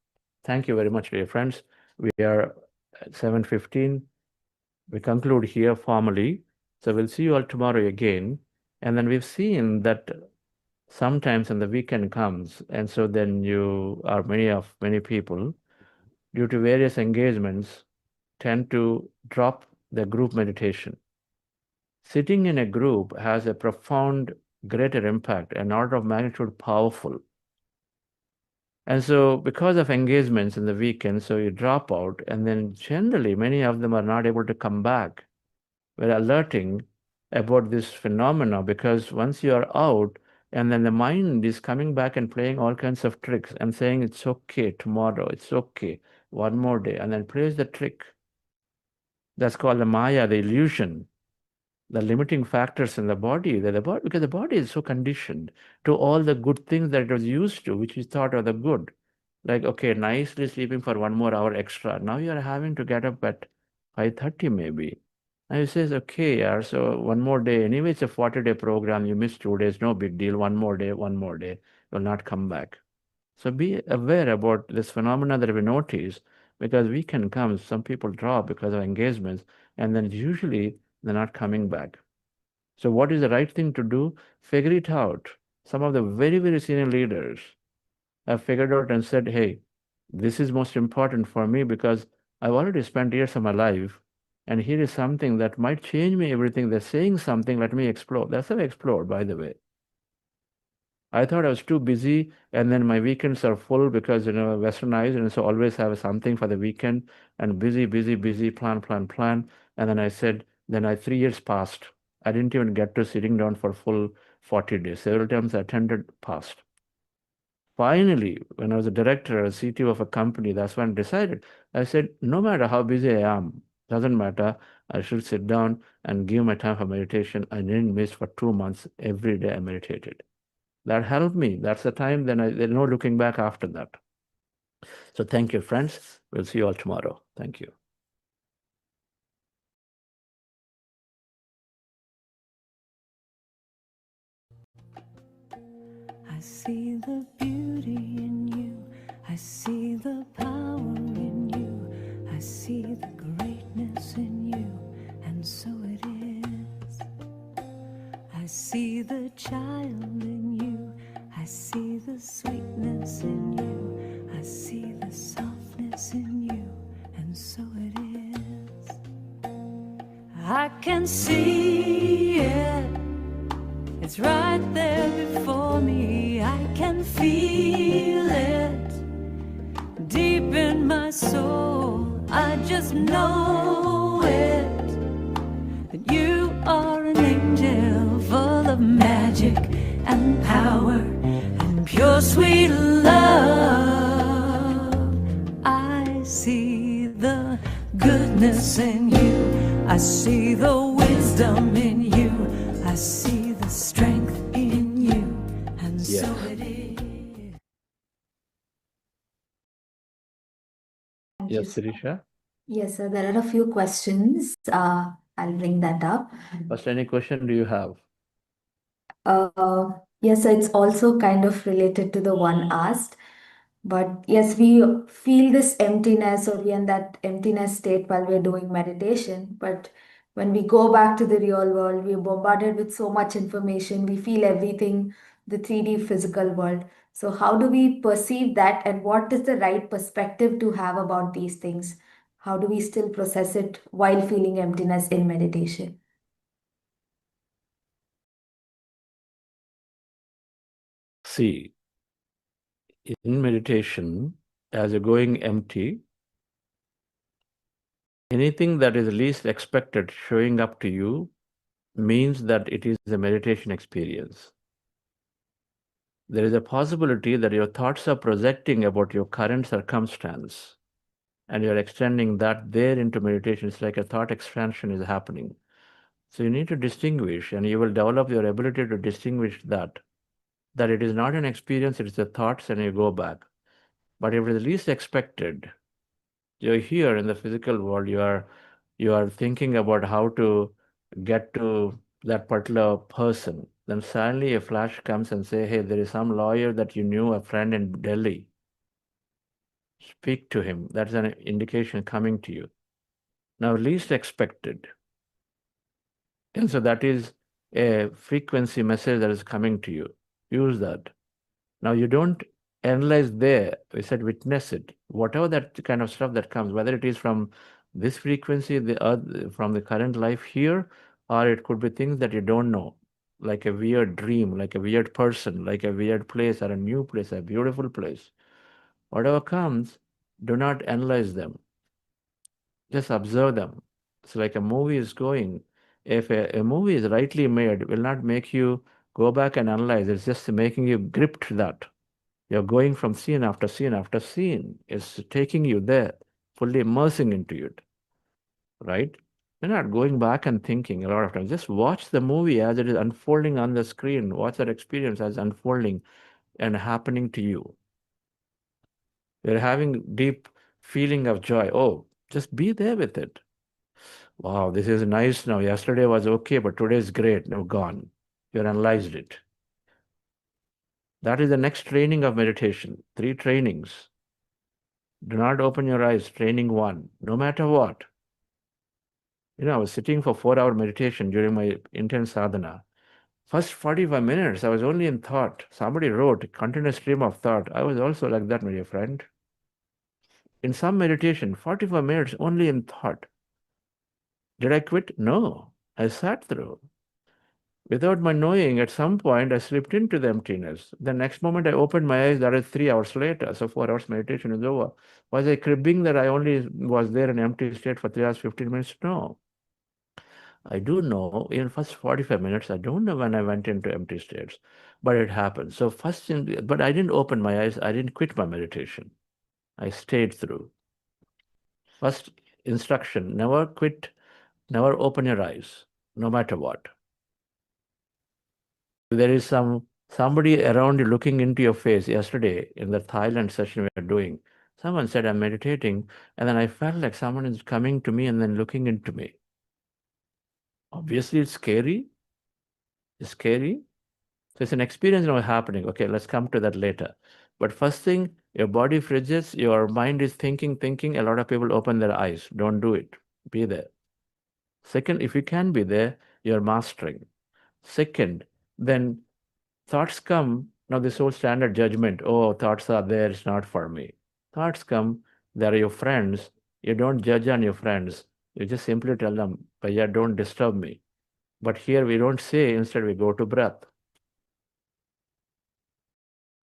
Thank you very much, dear friends. We are at 7:15. We conclude here formally. So we'll see you all tomorrow again. And then we've seen that sometimes when the weekend comes, and so then many people, due to various engagements, tend to drop the group meditation. Sitting in a group has a profound, greater impact, an order of magnitude powerful. And so because of engagements in the weekend, so you drop out, and then generally many of them are not able to come back. We're alerting about this phenomena because once you are out, and then the mind is coming back and playing all kinds of tricks and saying it's okay tomorrow, it's okay, one more day, and then plays the trick. That's called the Maya, the illusion, the limiting factors in the body, because the body is so conditioned to all the good things that it was used to, which we thought are the good. Like, okay, nicely sleeping for 1 more hour extra. Now you're having to get up at 5:30 maybe. And he says, okay, yeah, so one more day. Anyway, it's a 40-day program. You missed 2 days, no big deal. One more day, you'll not come back. So be aware about this phenomena that we notice because weekend comes, some people drop because of engagements, and then usually they're not coming back. So what is the right thing to do? Figure it out. Some of the very, very senior leaders have figured out and said, hey, this is most important for me because I've already spent years of my life, and here is something that might change me everything. They're saying something, let me explore. That's how I explored, by the way. I thought I was too busy, and then my weekends are full because, westernized, and so always have something for the weekend, and busy, plan. And then I said, 3 years passed. I didn't even get to sitting down for full 40 days. Several times I attended past. Finally, when I was a director or CTO of a company, that's when I decided. I said, no matter how busy I am, doesn't matter. I should sit down and give my time for meditation. I didn't miss for 2 months. Every day I meditated. That helped me. That's the time. There's no looking back after that. So thank you, friends. We'll see you all tomorrow. Thank you. I see the beauty in you. I see the power in you. I see the greatness in you. And so it is. I see the child in you. I see the sweetness in you. I see the softness in you. And so it is. I can see it. It's right there before me. I can feel it deep in my soul. I just know it, that you are an angel full of magic and power and pure sweet love. I see the goodness in you. I see the wisdom in you. I see the strength in you, and Yes. so it is. Thank you, Yes, sir. Sirisha. Yes, sir. There are a few questions. I'll bring that up. First, any question do you have? Yes, sir, it's also kind of related to the one asked. But yes, we feel this emptiness or we are in that emptiness state while we're doing meditation. But when we go back to the real world, we're bombarded with so much information. We feel everything, the 3D physical world. So, how do we perceive that, and what is the right perspective to have about these things? How do we still process it while feeling emptiness in meditation? See, in meditation, as you're going empty, anything that is least expected showing up to you means that it is a meditation experience. There is a possibility that your thoughts are projecting about your current circumstance and you're extending that there into meditation. It's like a thought expansion is happening. So you need to distinguish, and you will develop your ability to distinguish that it is not an experience, it's the thoughts, and you go back. But if it is least expected, you're here in the physical world, you are thinking about how to get to that particular person. Then suddenly a flash comes and say, hey, there is some lawyer that you knew, a friend in Delhi. Speak to him. That's an indication coming to you. Now, least expected. And so that is a frequency message that is coming to you. Use that. Now, you don't analyze there. We said witness it. Whatever that kind of stuff that comes, whether it is from this frequency, from the current life here, or it could be things that you don't know, like a weird dream, like a weird person, like a weird place or a new place, a beautiful place. Whatever comes, do not analyze them. Just observe them. It's like a movie is going. If a movie is rightly made, it will not make you go back and analyze. It's just making you grip to that. You're going from scene after scene after scene. It's taking you there, fully immersing into it, right? You're not going back and thinking a lot of times. Just watch the movie as it is unfolding on the screen. Watch that experience as unfolding and happening to you. You're having deep feeling of joy. Oh, just be there with it. Wow, this is nice now. Yesterday was okay, but today is great. Now gone. You analyzed it. That is the next training of meditation. 3 trainings. Do not open your eyes. Training 1. No matter what. I was sitting for 4-hour meditation during my intense sadhana. First 45 minutes, I was only in thought. Somebody wrote, continuous stream of thought. I was also like that, my dear friend. In some meditation, 45 minutes only in thought. Did I quit? No. I sat through. Without my knowing, at some point, I slipped into the emptiness. The next moment I opened my eyes, that is 3 hours later. So 4 hours meditation is over. Was I cribbing that I only was there in empty state for 3 hours, 15 minutes? No. I do know in first 45 minutes, I don't know when I went into empty states, but it happened. So but I didn't open my eyes. I didn't quit my meditation. I stayed through. First instruction, never quit, never open your eyes, no matter what. There is somebody around you looking into your face. Yesterday in the Thailand session we were doing, someone said, I'm meditating, and then I felt like someone is coming to me and then looking into me. Obviously, it's scary. It's scary. So it's an experience now happening. Okay, let's come to that later. But first thing, your body fridges, your mind is thinking. A lot of people open their eyes. Don't do it. Be there. Second, if you can be there, you're mastering. Second, then thoughts come. Now this whole standard judgment, oh, thoughts are there, it's not for me. Thoughts come, they're your friends. You don't judge on your friends. You just simply tell them, but yeah, don't disturb me. But here we don't say, instead we go to breath.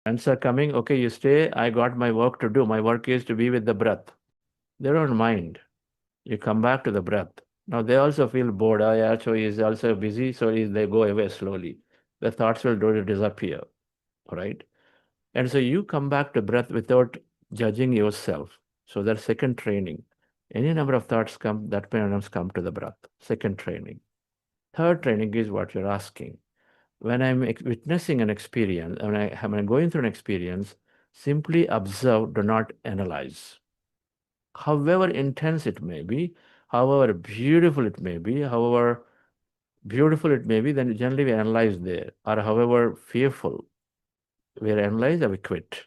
Answer coming, okay, you stay, I got my work to do. My work is to be with the breath. They don't mind. You come back to the breath. Now they also feel bored. Oh, yeah, so he's also busy, so they go away slowly. The thoughts will disappear, right? And so you come back to breath without judging yourself. So that's second training. Any number of thoughts come, that many come to the breath. Second training. Third training is what you're asking. When I'm witnessing an experience, when I'm going through an experience, simply observe, do not analyze. However intense it may be, however beautiful it may be, then generally we analyze there. Or however fearful, we analyze and we quit.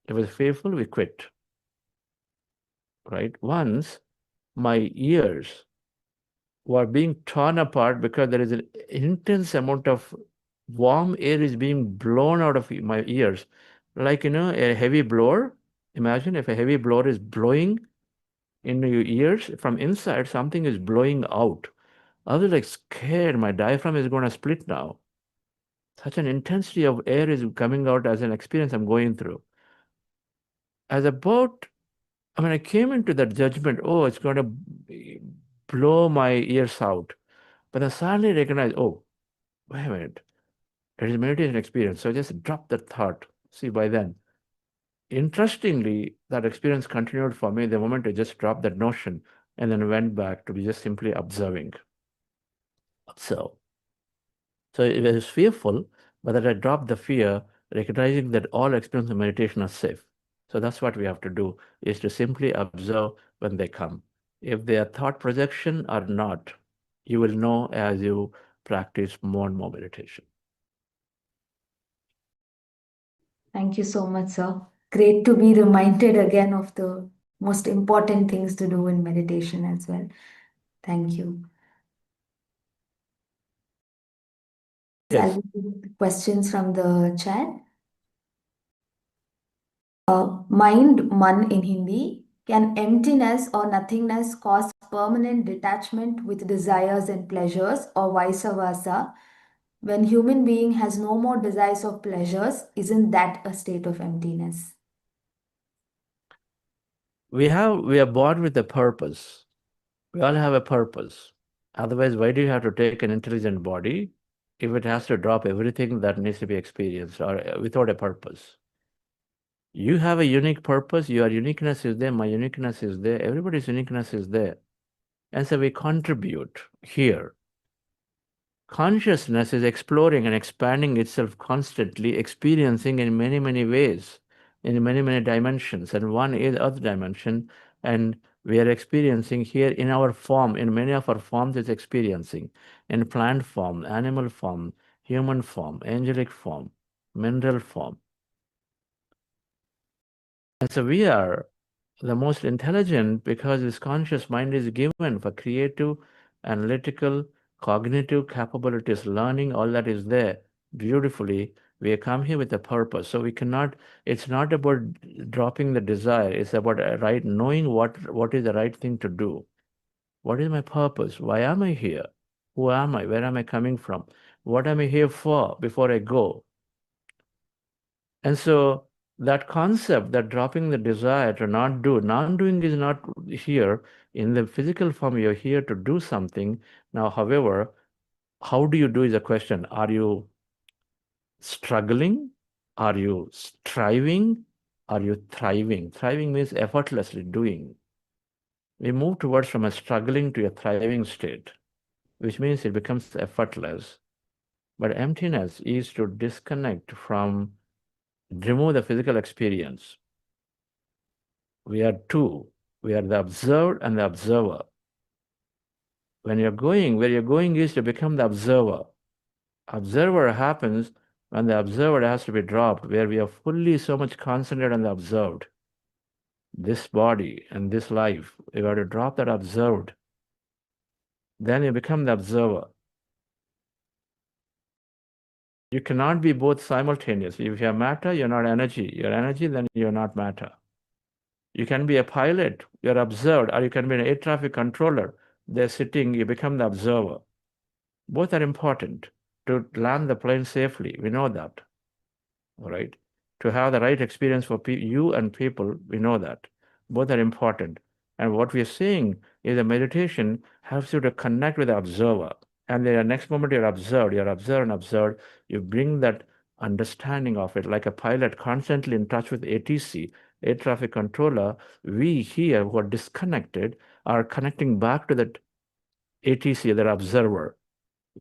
If it's fearful, we quit. Right? Once my ears were being torn apart because there is an intense amount of warm air is being blown out of my ears. Like, a heavy blower. Imagine if a heavy blower is blowing into your ears from inside, something is blowing out. I was like scared. My diaphragm is going to split now. Such an intensity of air is coming out as an experience I'm going through. I came into that judgment, oh, it's going to blow my ears out. But I suddenly recognized, oh, wait a minute. It is a meditation experience. So I just dropped that thought. See, by then, interestingly, that experience continued for me the moment I just dropped that notion and then went back to be just simply observing. So it was fearful, but that I dropped the fear, recognizing that all experiences of meditation are safe. So that's what we have to do, is to simply observe when they come. If they are thought projection or not, you will know as you practice more and more meditation. Thank you so much, sir. great to be reminded again of the most important things to do in meditation as well. Thank you. Yes. I'll read questions from the chat. Mind, man in Hindi. Can emptiness or nothingness cause permanent detachment with desires and pleasures, or vice versa? When human being has no more desires or pleasures, isn't that a state of emptiness? We are born with a purpose. We all have a purpose. Otherwise, why do you have to take an intelligent body if it has to drop everything that needs to be experienced or without a purpose? You have a unique purpose. Your uniqueness is there. My uniqueness is there. Everybody's uniqueness is there. And so we contribute here. Consciousness is exploring and expanding itself constantly, experiencing in many, many ways, in many, many dimensions. And one is Earth dimension. And we are experiencing here in our form, in many of our forms, it's experiencing in plant form, animal form, human form, angelic form, mineral form. And so we are the most intelligent because this conscious mind is given for creative, analytical, cognitive capabilities, learning, all that is there beautifully. We come here with a purpose. So we cannot, it's not about dropping the desire, it's about knowing what is the right thing to do. What is my purpose? Why am I here? Who am I? Where am I coming from? What am I here for before I go? And so that concept that dropping the desire to not do, non-doing is not here in the physical form. You're here to do something. Now, however, how do you do is a question. Are you struggling? Are you striving? Are you thriving? Thriving means effortlessly doing. We move towards from a struggling to a thriving state, which means it becomes effortless. But emptiness is to disconnect from, remove the physical experience. We are two. We are the observed and the observer. When you're going, where you're going is to become the observer. Observer happens when the observer has to be dropped, where we are fully so much concentrated on the observed. This body and this life, you have to drop that observed. Then you become the observer. You cannot be both simultaneously. If you're matter, you're not energy. You're energy, then you're not matter. You can be a pilot, you're observed, or you can be an air traffic controller. They're sitting, you become the observer. Both are important to land the plane safely. We know that, all right? To have the right experience for you and people, we know that. Both are important. And what we are saying is the meditation helps you to connect with the observer. And the next moment you're observed and observed, you bring that understanding of it, like a pilot constantly in touch with ATC, air traffic controller. We here who are disconnected are connecting back to that ATC, that observer.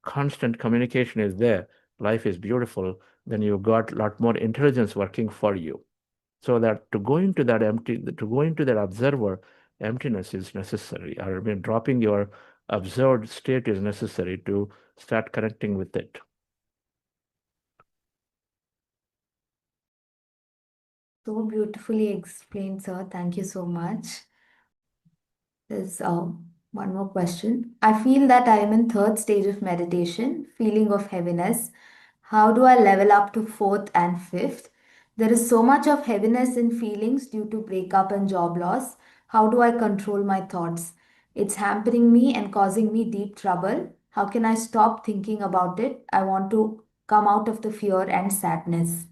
Constant communication is there. Life is beautiful. Then you've got a lot more intelligence working for you. So that to go into that observer, emptiness is necessary. I mean, dropping your observed state is necessary to start connecting with it. So beautifully explained, sir. Thank you so much. There's one more question. I feel that I am in third stage of meditation, feeling of heaviness. How do I level up to fourth and fifth? There is so much of heaviness in feelings due to breakup and job loss. How do I control my thoughts? It's hampering me and causing me deep trouble. How can I stop thinking about it? I want to come out of the fear and sadness.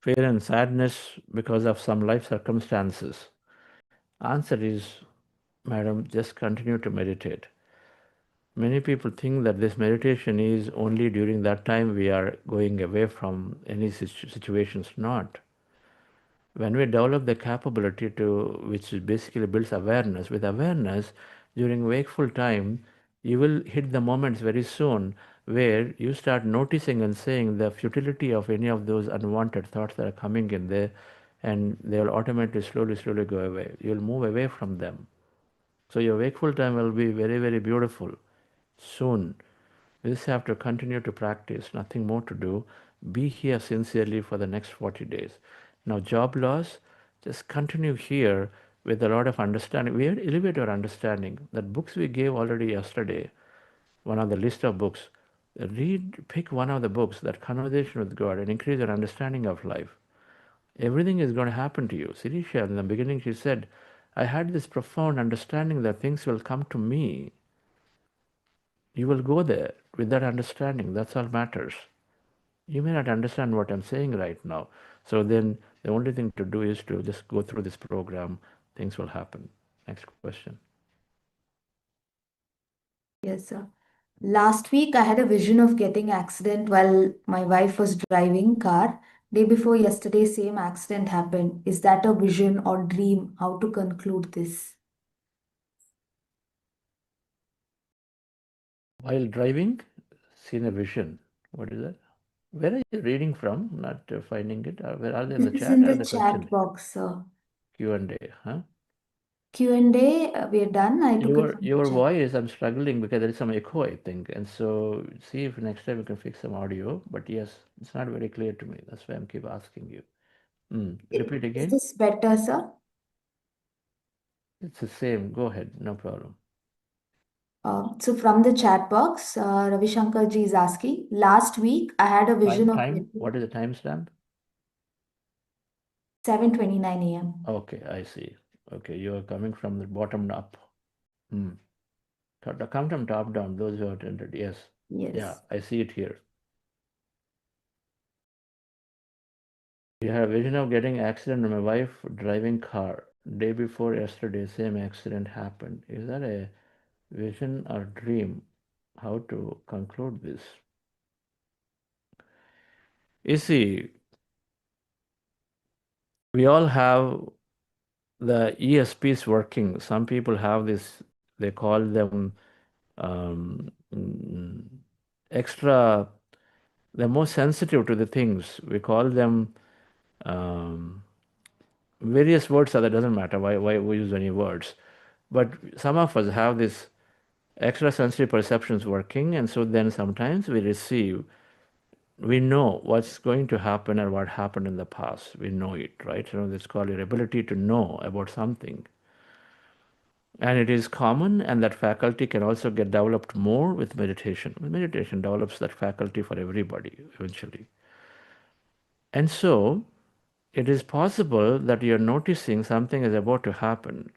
Fear and sadness because of some life circumstances. Answer is, madam, just continue to meditate. Many people think that this meditation is only during that time we are going away from any situations. Not. When we develop the capability to, which basically builds awareness, with awareness during wakeful time, you will hit the moments very soon where you start noticing and saying the futility of any of those unwanted thoughts that are coming in there, and they will automatically slowly go away. You'll move away from them. So your wakeful time will be very beautiful soon. We just have to continue to practice, nothing more to do. Be here sincerely for the next 40 days. Now, job loss, just continue here with a lot of understanding. We have to elevate our understanding. That books we gave already yesterday, one of the list of books, pick one of the books, that conversation with God, and increase your understanding of life. Everything is going to happen to you. Sirisha, in the beginning, she said, I had this profound understanding that things will come to me. You will go there with that understanding. That's all matters. You may not understand what I'm saying right now. So then the only thing to do is to just go through this program. Things will happen. Next question. Yes, sir. Last week, I had a vision of getting accident while my wife was driving car. Day before yesterday, same accident happened. Is that a vision or dream? How to conclude this? While driving, seen a vision. What is that? Where are you reading from? Not finding it. Where are they, in the This is chat in or the the chat question? box, sir. Q&A, huh? Q&A, we're done. I took it from the Your chat. voice, I'm struggling because there is some echo, I think. And so see if next time we can fix some audio. But yes, it's not very clear to me. That's why I'm keep asking you. Repeat Is again. this better, sir? It's the same. Go ahead. No problem. So from the chat box, Ravi Shankar ji is asking, last week I had a vision of Time? getting What is the timestamp? 7:29 a.m. Okay, I see. Okay, you are coming from the bottom up. Come from top down, those who have attended. Yes. Yes. Yeah, I see it here. You have a vision of getting accident with my wife driving car. Day before yesterday, same accident happened. Is that a vision or dream? How to conclude this? You see, we all have the ESPs working. Some people have this, they call them extra, they're more sensitive to the things. We call them various words, so that doesn't matter why we use any words. But some of us have this extrasensory perceptions working, and so then sometimes we know what's going to happen or what happened in the past. We know it, right? It's called your ability to know about something. And it is common, and that faculty can also get developed more with meditation. Meditation develops that faculty for everybody eventually. And so it is possible that you're noticing something is about to happen.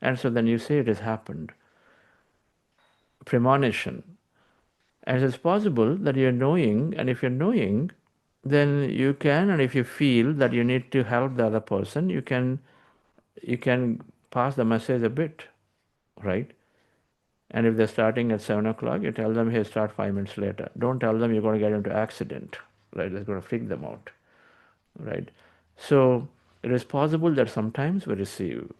And so then you say it has happened. Premonition. And it's possible that you're knowing, and if you're knowing, then you can, and if you feel that you need to help the other person, you can pass the message a bit, right? And if they're starting at 7 o'clock, you tell them, hey, start 5 minutes later. Don't tell them you're going to get into accident, right? That's going to freak them out, right? So it is possible that sometimes we receive.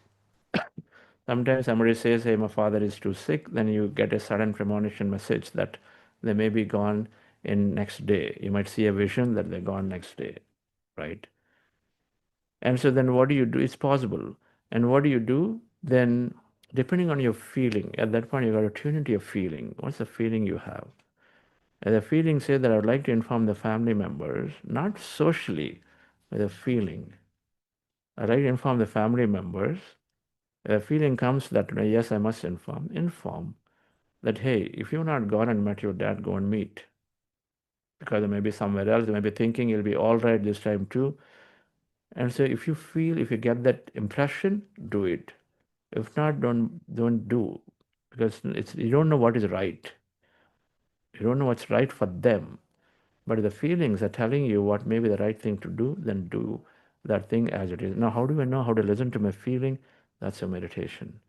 Sometimes somebody says, hey, my father is too sick. Then you get a sudden premonition message that they may be gone in next day. You might see a vision that they're gone next day, right? And so then what do you do? It's possible. And what do you do? Then depending on your feeling, at that point you got to tune into your feeling. What's the feeling you have? And the feeling says that I would like to inform the family members, not socially, with a feeling. I'd like to inform the family members. The feeling comes that, yes, I must inform that, hey, if you've not gone and met your dad, go and meet. Because they may be somewhere else, they may be thinking you'll be all right this time too. And so if you get that impression, do it. If not, don't do. Because you don't know what is right. You don't know what's right for them. But if the feelings are telling you what may be the right thing to do, then do that thing as it is. Now, how do I know how to listen to my feeling? That's your meditation.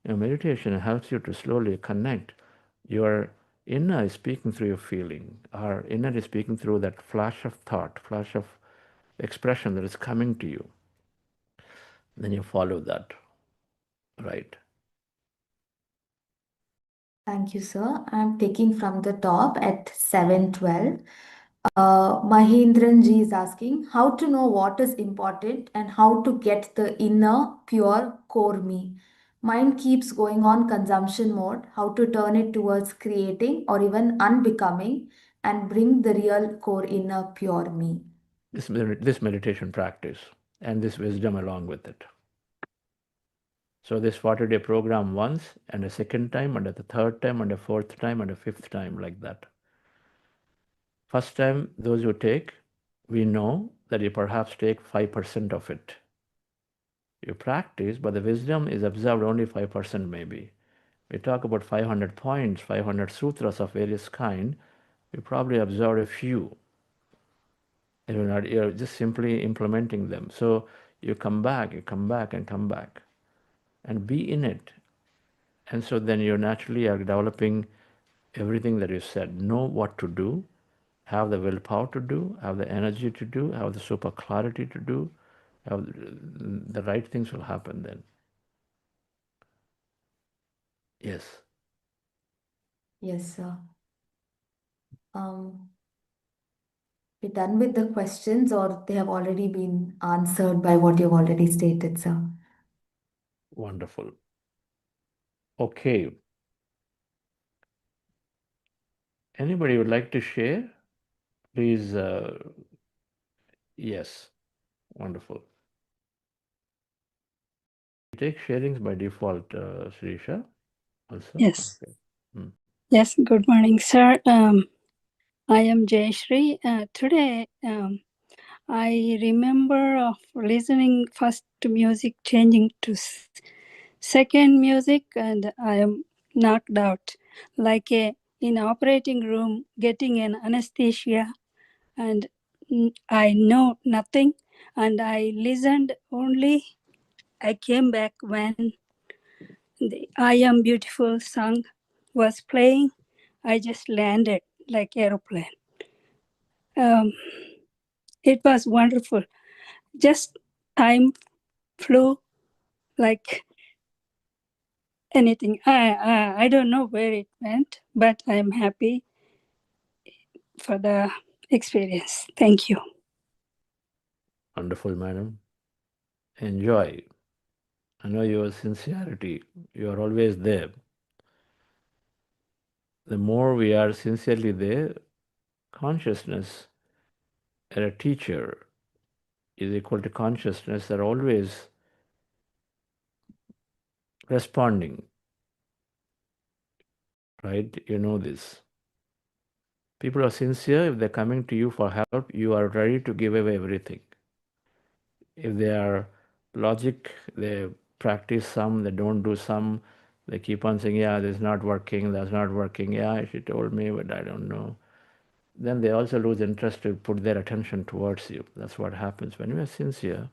Your meditation helps you to slowly connect. Your inner is speaking through your feeling. Our inner is speaking through that flash of thought, flash of expression that is coming to you. Then you follow that, right? Thank you, sir. I'm taking from the top at 7:12. Mahindran ji is asking how to know what is important and how to get the inner, pure core me. Mind keeps going on consumption mode, how to turn it towards creating or even unbecoming and bring the real core inner pure me. This meditation practice and this wisdom along with it. So this 40-day program once, and a second time, and a third time, and a fourth time, and a fifth time, like that. First time, those who take, we know that you perhaps take 5% of it. You practice, but the wisdom is observed only 5% maybe. We talk about 500 points, 500 sutras of various kind. You probably observe a few. You're just simply implementing them. So you come back, and come back, and be in it. And so then you naturally are developing everything that you said. Know what to do, have the willpower to do, have the energy to do, have the super clarity to do, have the right things will happen then. Yes. Yes, sir. We're done with the questions, or they have already been answered by what you've already stated, sir? Wonderful. Okay. Anybody would like to share? Please. Yes. Wonderful. You take sharings by default, Srisha, also? Yes. Okay. Hmm. Yes. Good morning, sir. I am Jayashree. Today, I remember of listening first to music, changing to second music, and I am knocked out, like in operating room, getting an anesthesia, and I know nothing, and I listened only. I came back when the I Am Beautiful song was playing. I just landed like aeroplane. It was wonderful. Just time flew like anything. I don't know where it went, but I'm happy for the experience. Thank you. Wonderful, madam. Enjoy. I know your sincerity. You are always there. The more we are sincerely there, consciousness and a teacher is equal to consciousness that are always responding. Right? You know this. People are sincere. If they're coming to you for help, you are ready to give away everything. If they are logic, they practice some, they don't do some, they keep on saying, yeah, this is not working, that's not working, yeah, she told me, but I don't know. Then they also lose interest to put their attention towards you. That's what happens. When we are sincere,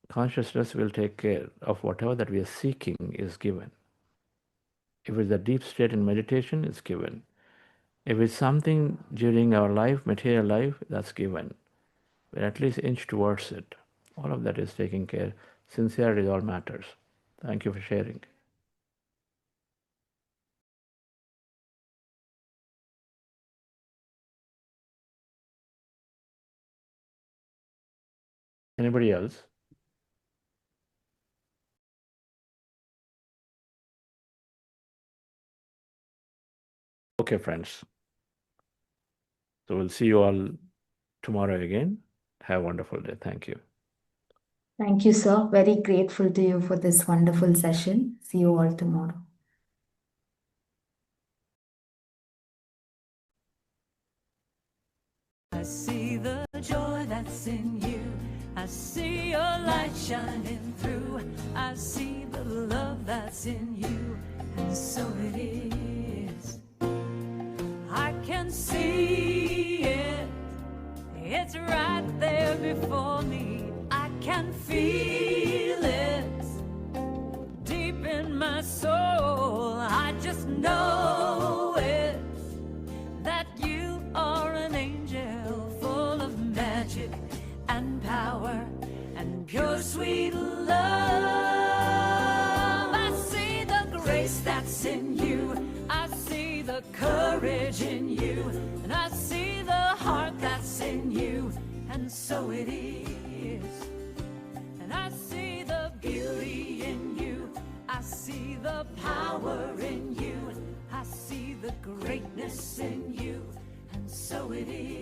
consciousness will take care of whatever that we are seeking is given. If it's a deep state in meditation, it's given. If it's something during our life, material life, that's given. But at least inch towards it. All of that is taken care. Sincerity all matters. Thank you for sharing. Anybody else? Okay, friends. So we'll see you all tomorrow again. Have a wonderful day. Thank you. Thank you, sir. Very grateful to you for this wonderful session. See you all tomorrow. I see the joy that's in you. I see your light shining through. I see the love that's in you. And so it is. I can see it. It's right there before me. I can feel it deep in my soul. I just know it, that you are an angel full of magic and power and pure sweet love. I see the grace that's in you. I see the courage in you. And I see the heart that's in you. And so it is. And I see the beauty in you. I see the power in you. I see the greatness in you. so it is.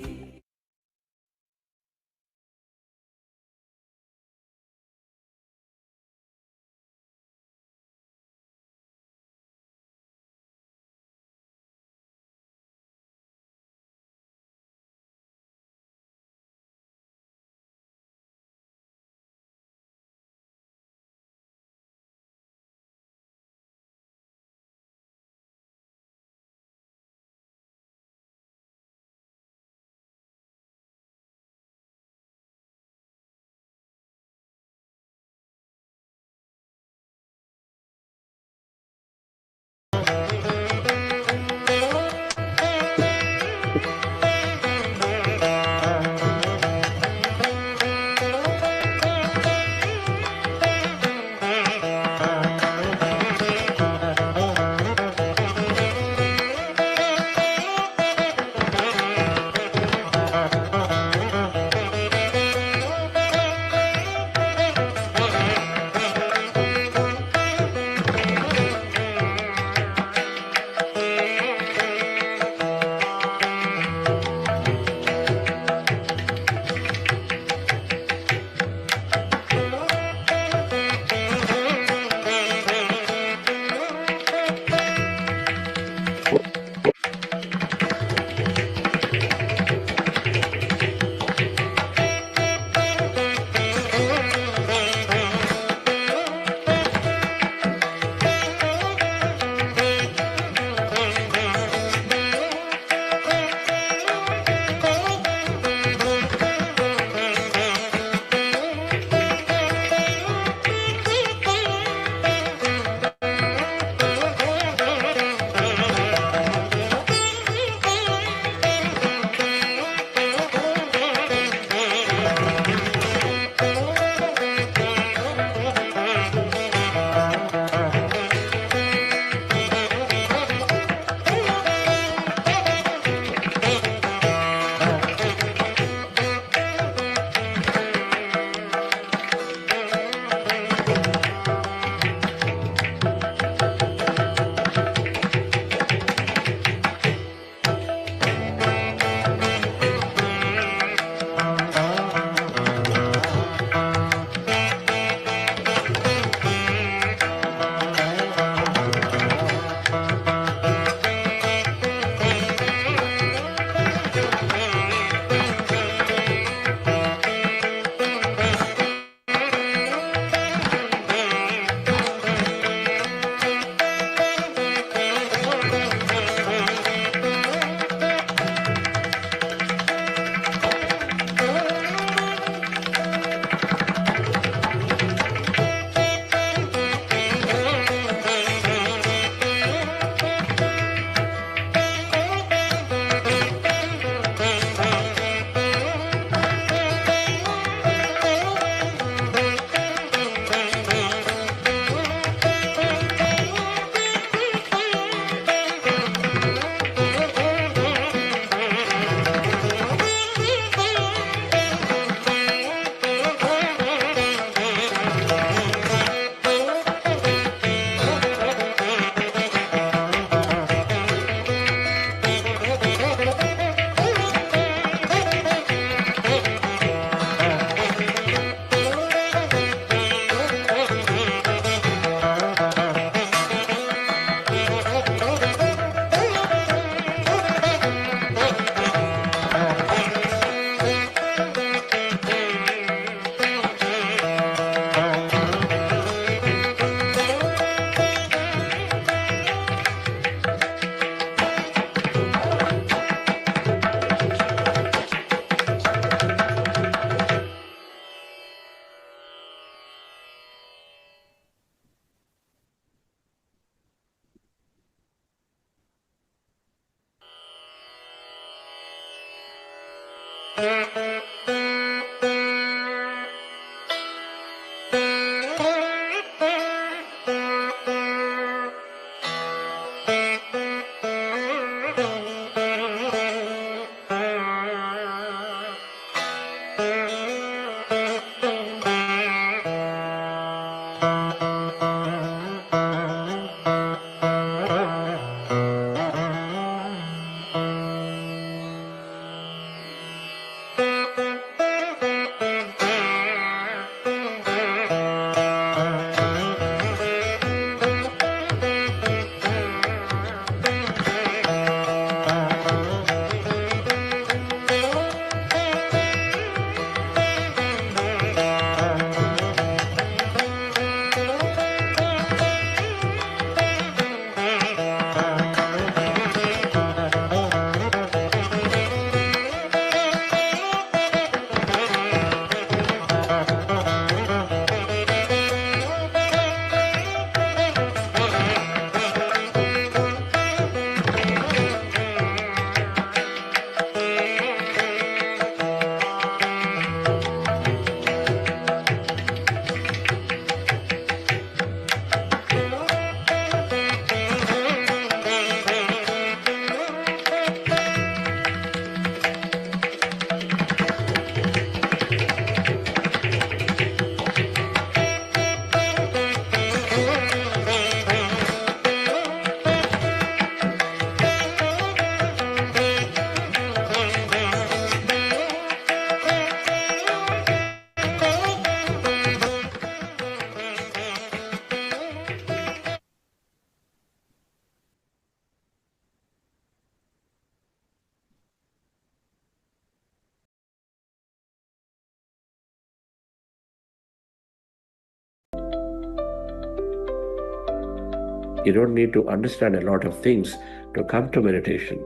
You don't need to understand a lot of things to come to meditation.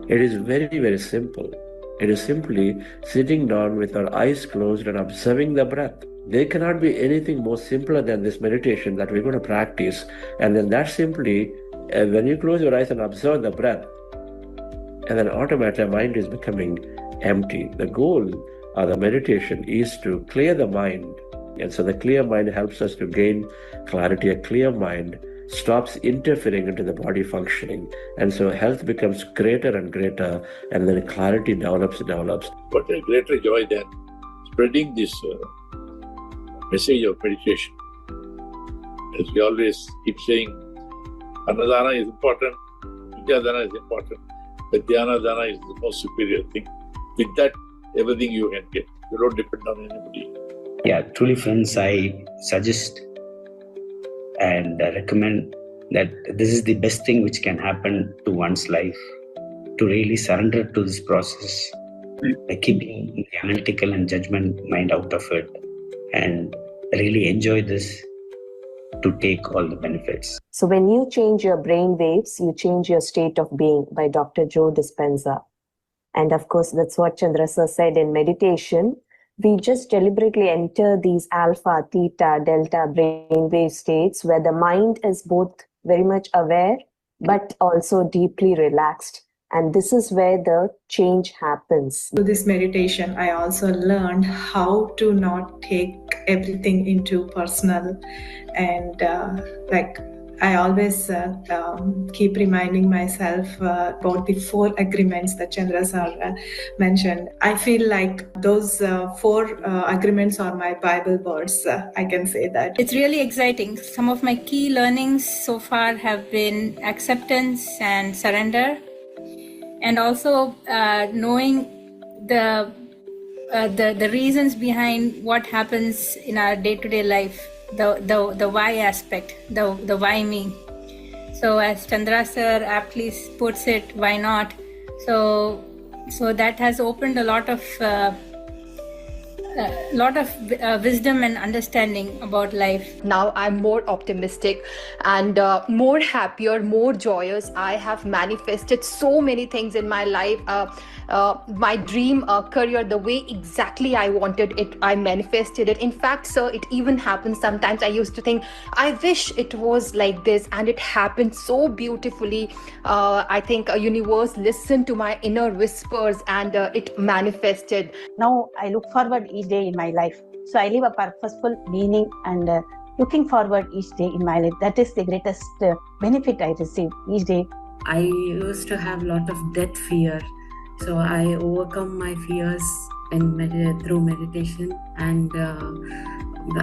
It is very, very simple. It is simply sitting down with our eyes closed and observing the breath. There cannot be anything more simpler than this meditation that we're going to practice. And then that simply, when you close your eyes and observe the breath, and then automatically mind is becoming empty. The goal of the meditation is to clear the mind. And so the clear mind helps us to gain clarity. A clear mind stops interfering into the body functioning. And so health becomes greater and greater, and then clarity develops. What a greater joy than spreading this message of meditation. As we always keep saying, Ana-Dana is important, Vidya-Dana is important, but Dhyana-Dana is the most superior thing. With that, everything you can get. You don't depend on anybody. Yeah, truly friends, I suggest and recommend that this is the best thing which can happen to one's life, to really surrender to this process, by keeping the analytical and judgment mind out of it, and really enjoy this to take all the benefits. So when you change your brain waves, you change your state of being, by Dr. Joe Dispenza. And of course, that's what Chandra sir said in meditation. We just deliberately enter these alpha, theta, delta brainwave states where the mind is both very much aware but also deeply relaxed. And this is where the change happens. Through this meditation, I also learned how to not take everything into personal. And I always keep reminding myself about the 4 agreements that Chandra sir mentioned. I feel like those 4 agreements are my Bible words. I can say that. It's really exciting. Some of my key learnings so far have been acceptance and surrender, and also knowing the reasons behind what happens in our day-to-day life. The why aspect, the why me. So as Chandra sir aptly puts it, why not? So that has opened a lot of wisdom and understanding about life. Now I'm more optimistic and more happier, more joyous. I have manifested so many things in my life. My dream career, the way exactly I wanted it, I manifested it. In fact, sir, it even happens sometimes. I used to think, I wish it was like this, and it happened so beautifully. I think a universe listened to my inner whispers, and it manifested. Now I look forward each day in my life. So I live a purposeful meaning and looking forward each day in my life. That is the greatest benefit I receive each day. I used to have a lot of death fear. So I overcome my fears through meditation, and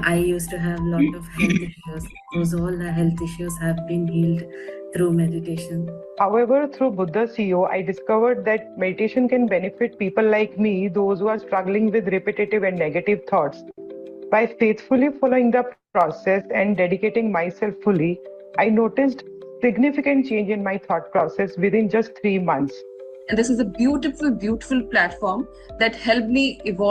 I used to have a lot of health issues. All the health issues have been healed through meditation. However, through Buddha CEO, I discovered that meditation can benefit people like me, those who are struggling with repetitive and negative thoughts. By faithfully following the process and dedicating myself fully, I noticed significant change in my thought process within just 3 months. And this is a beautiful, beautiful platform that helped me evolve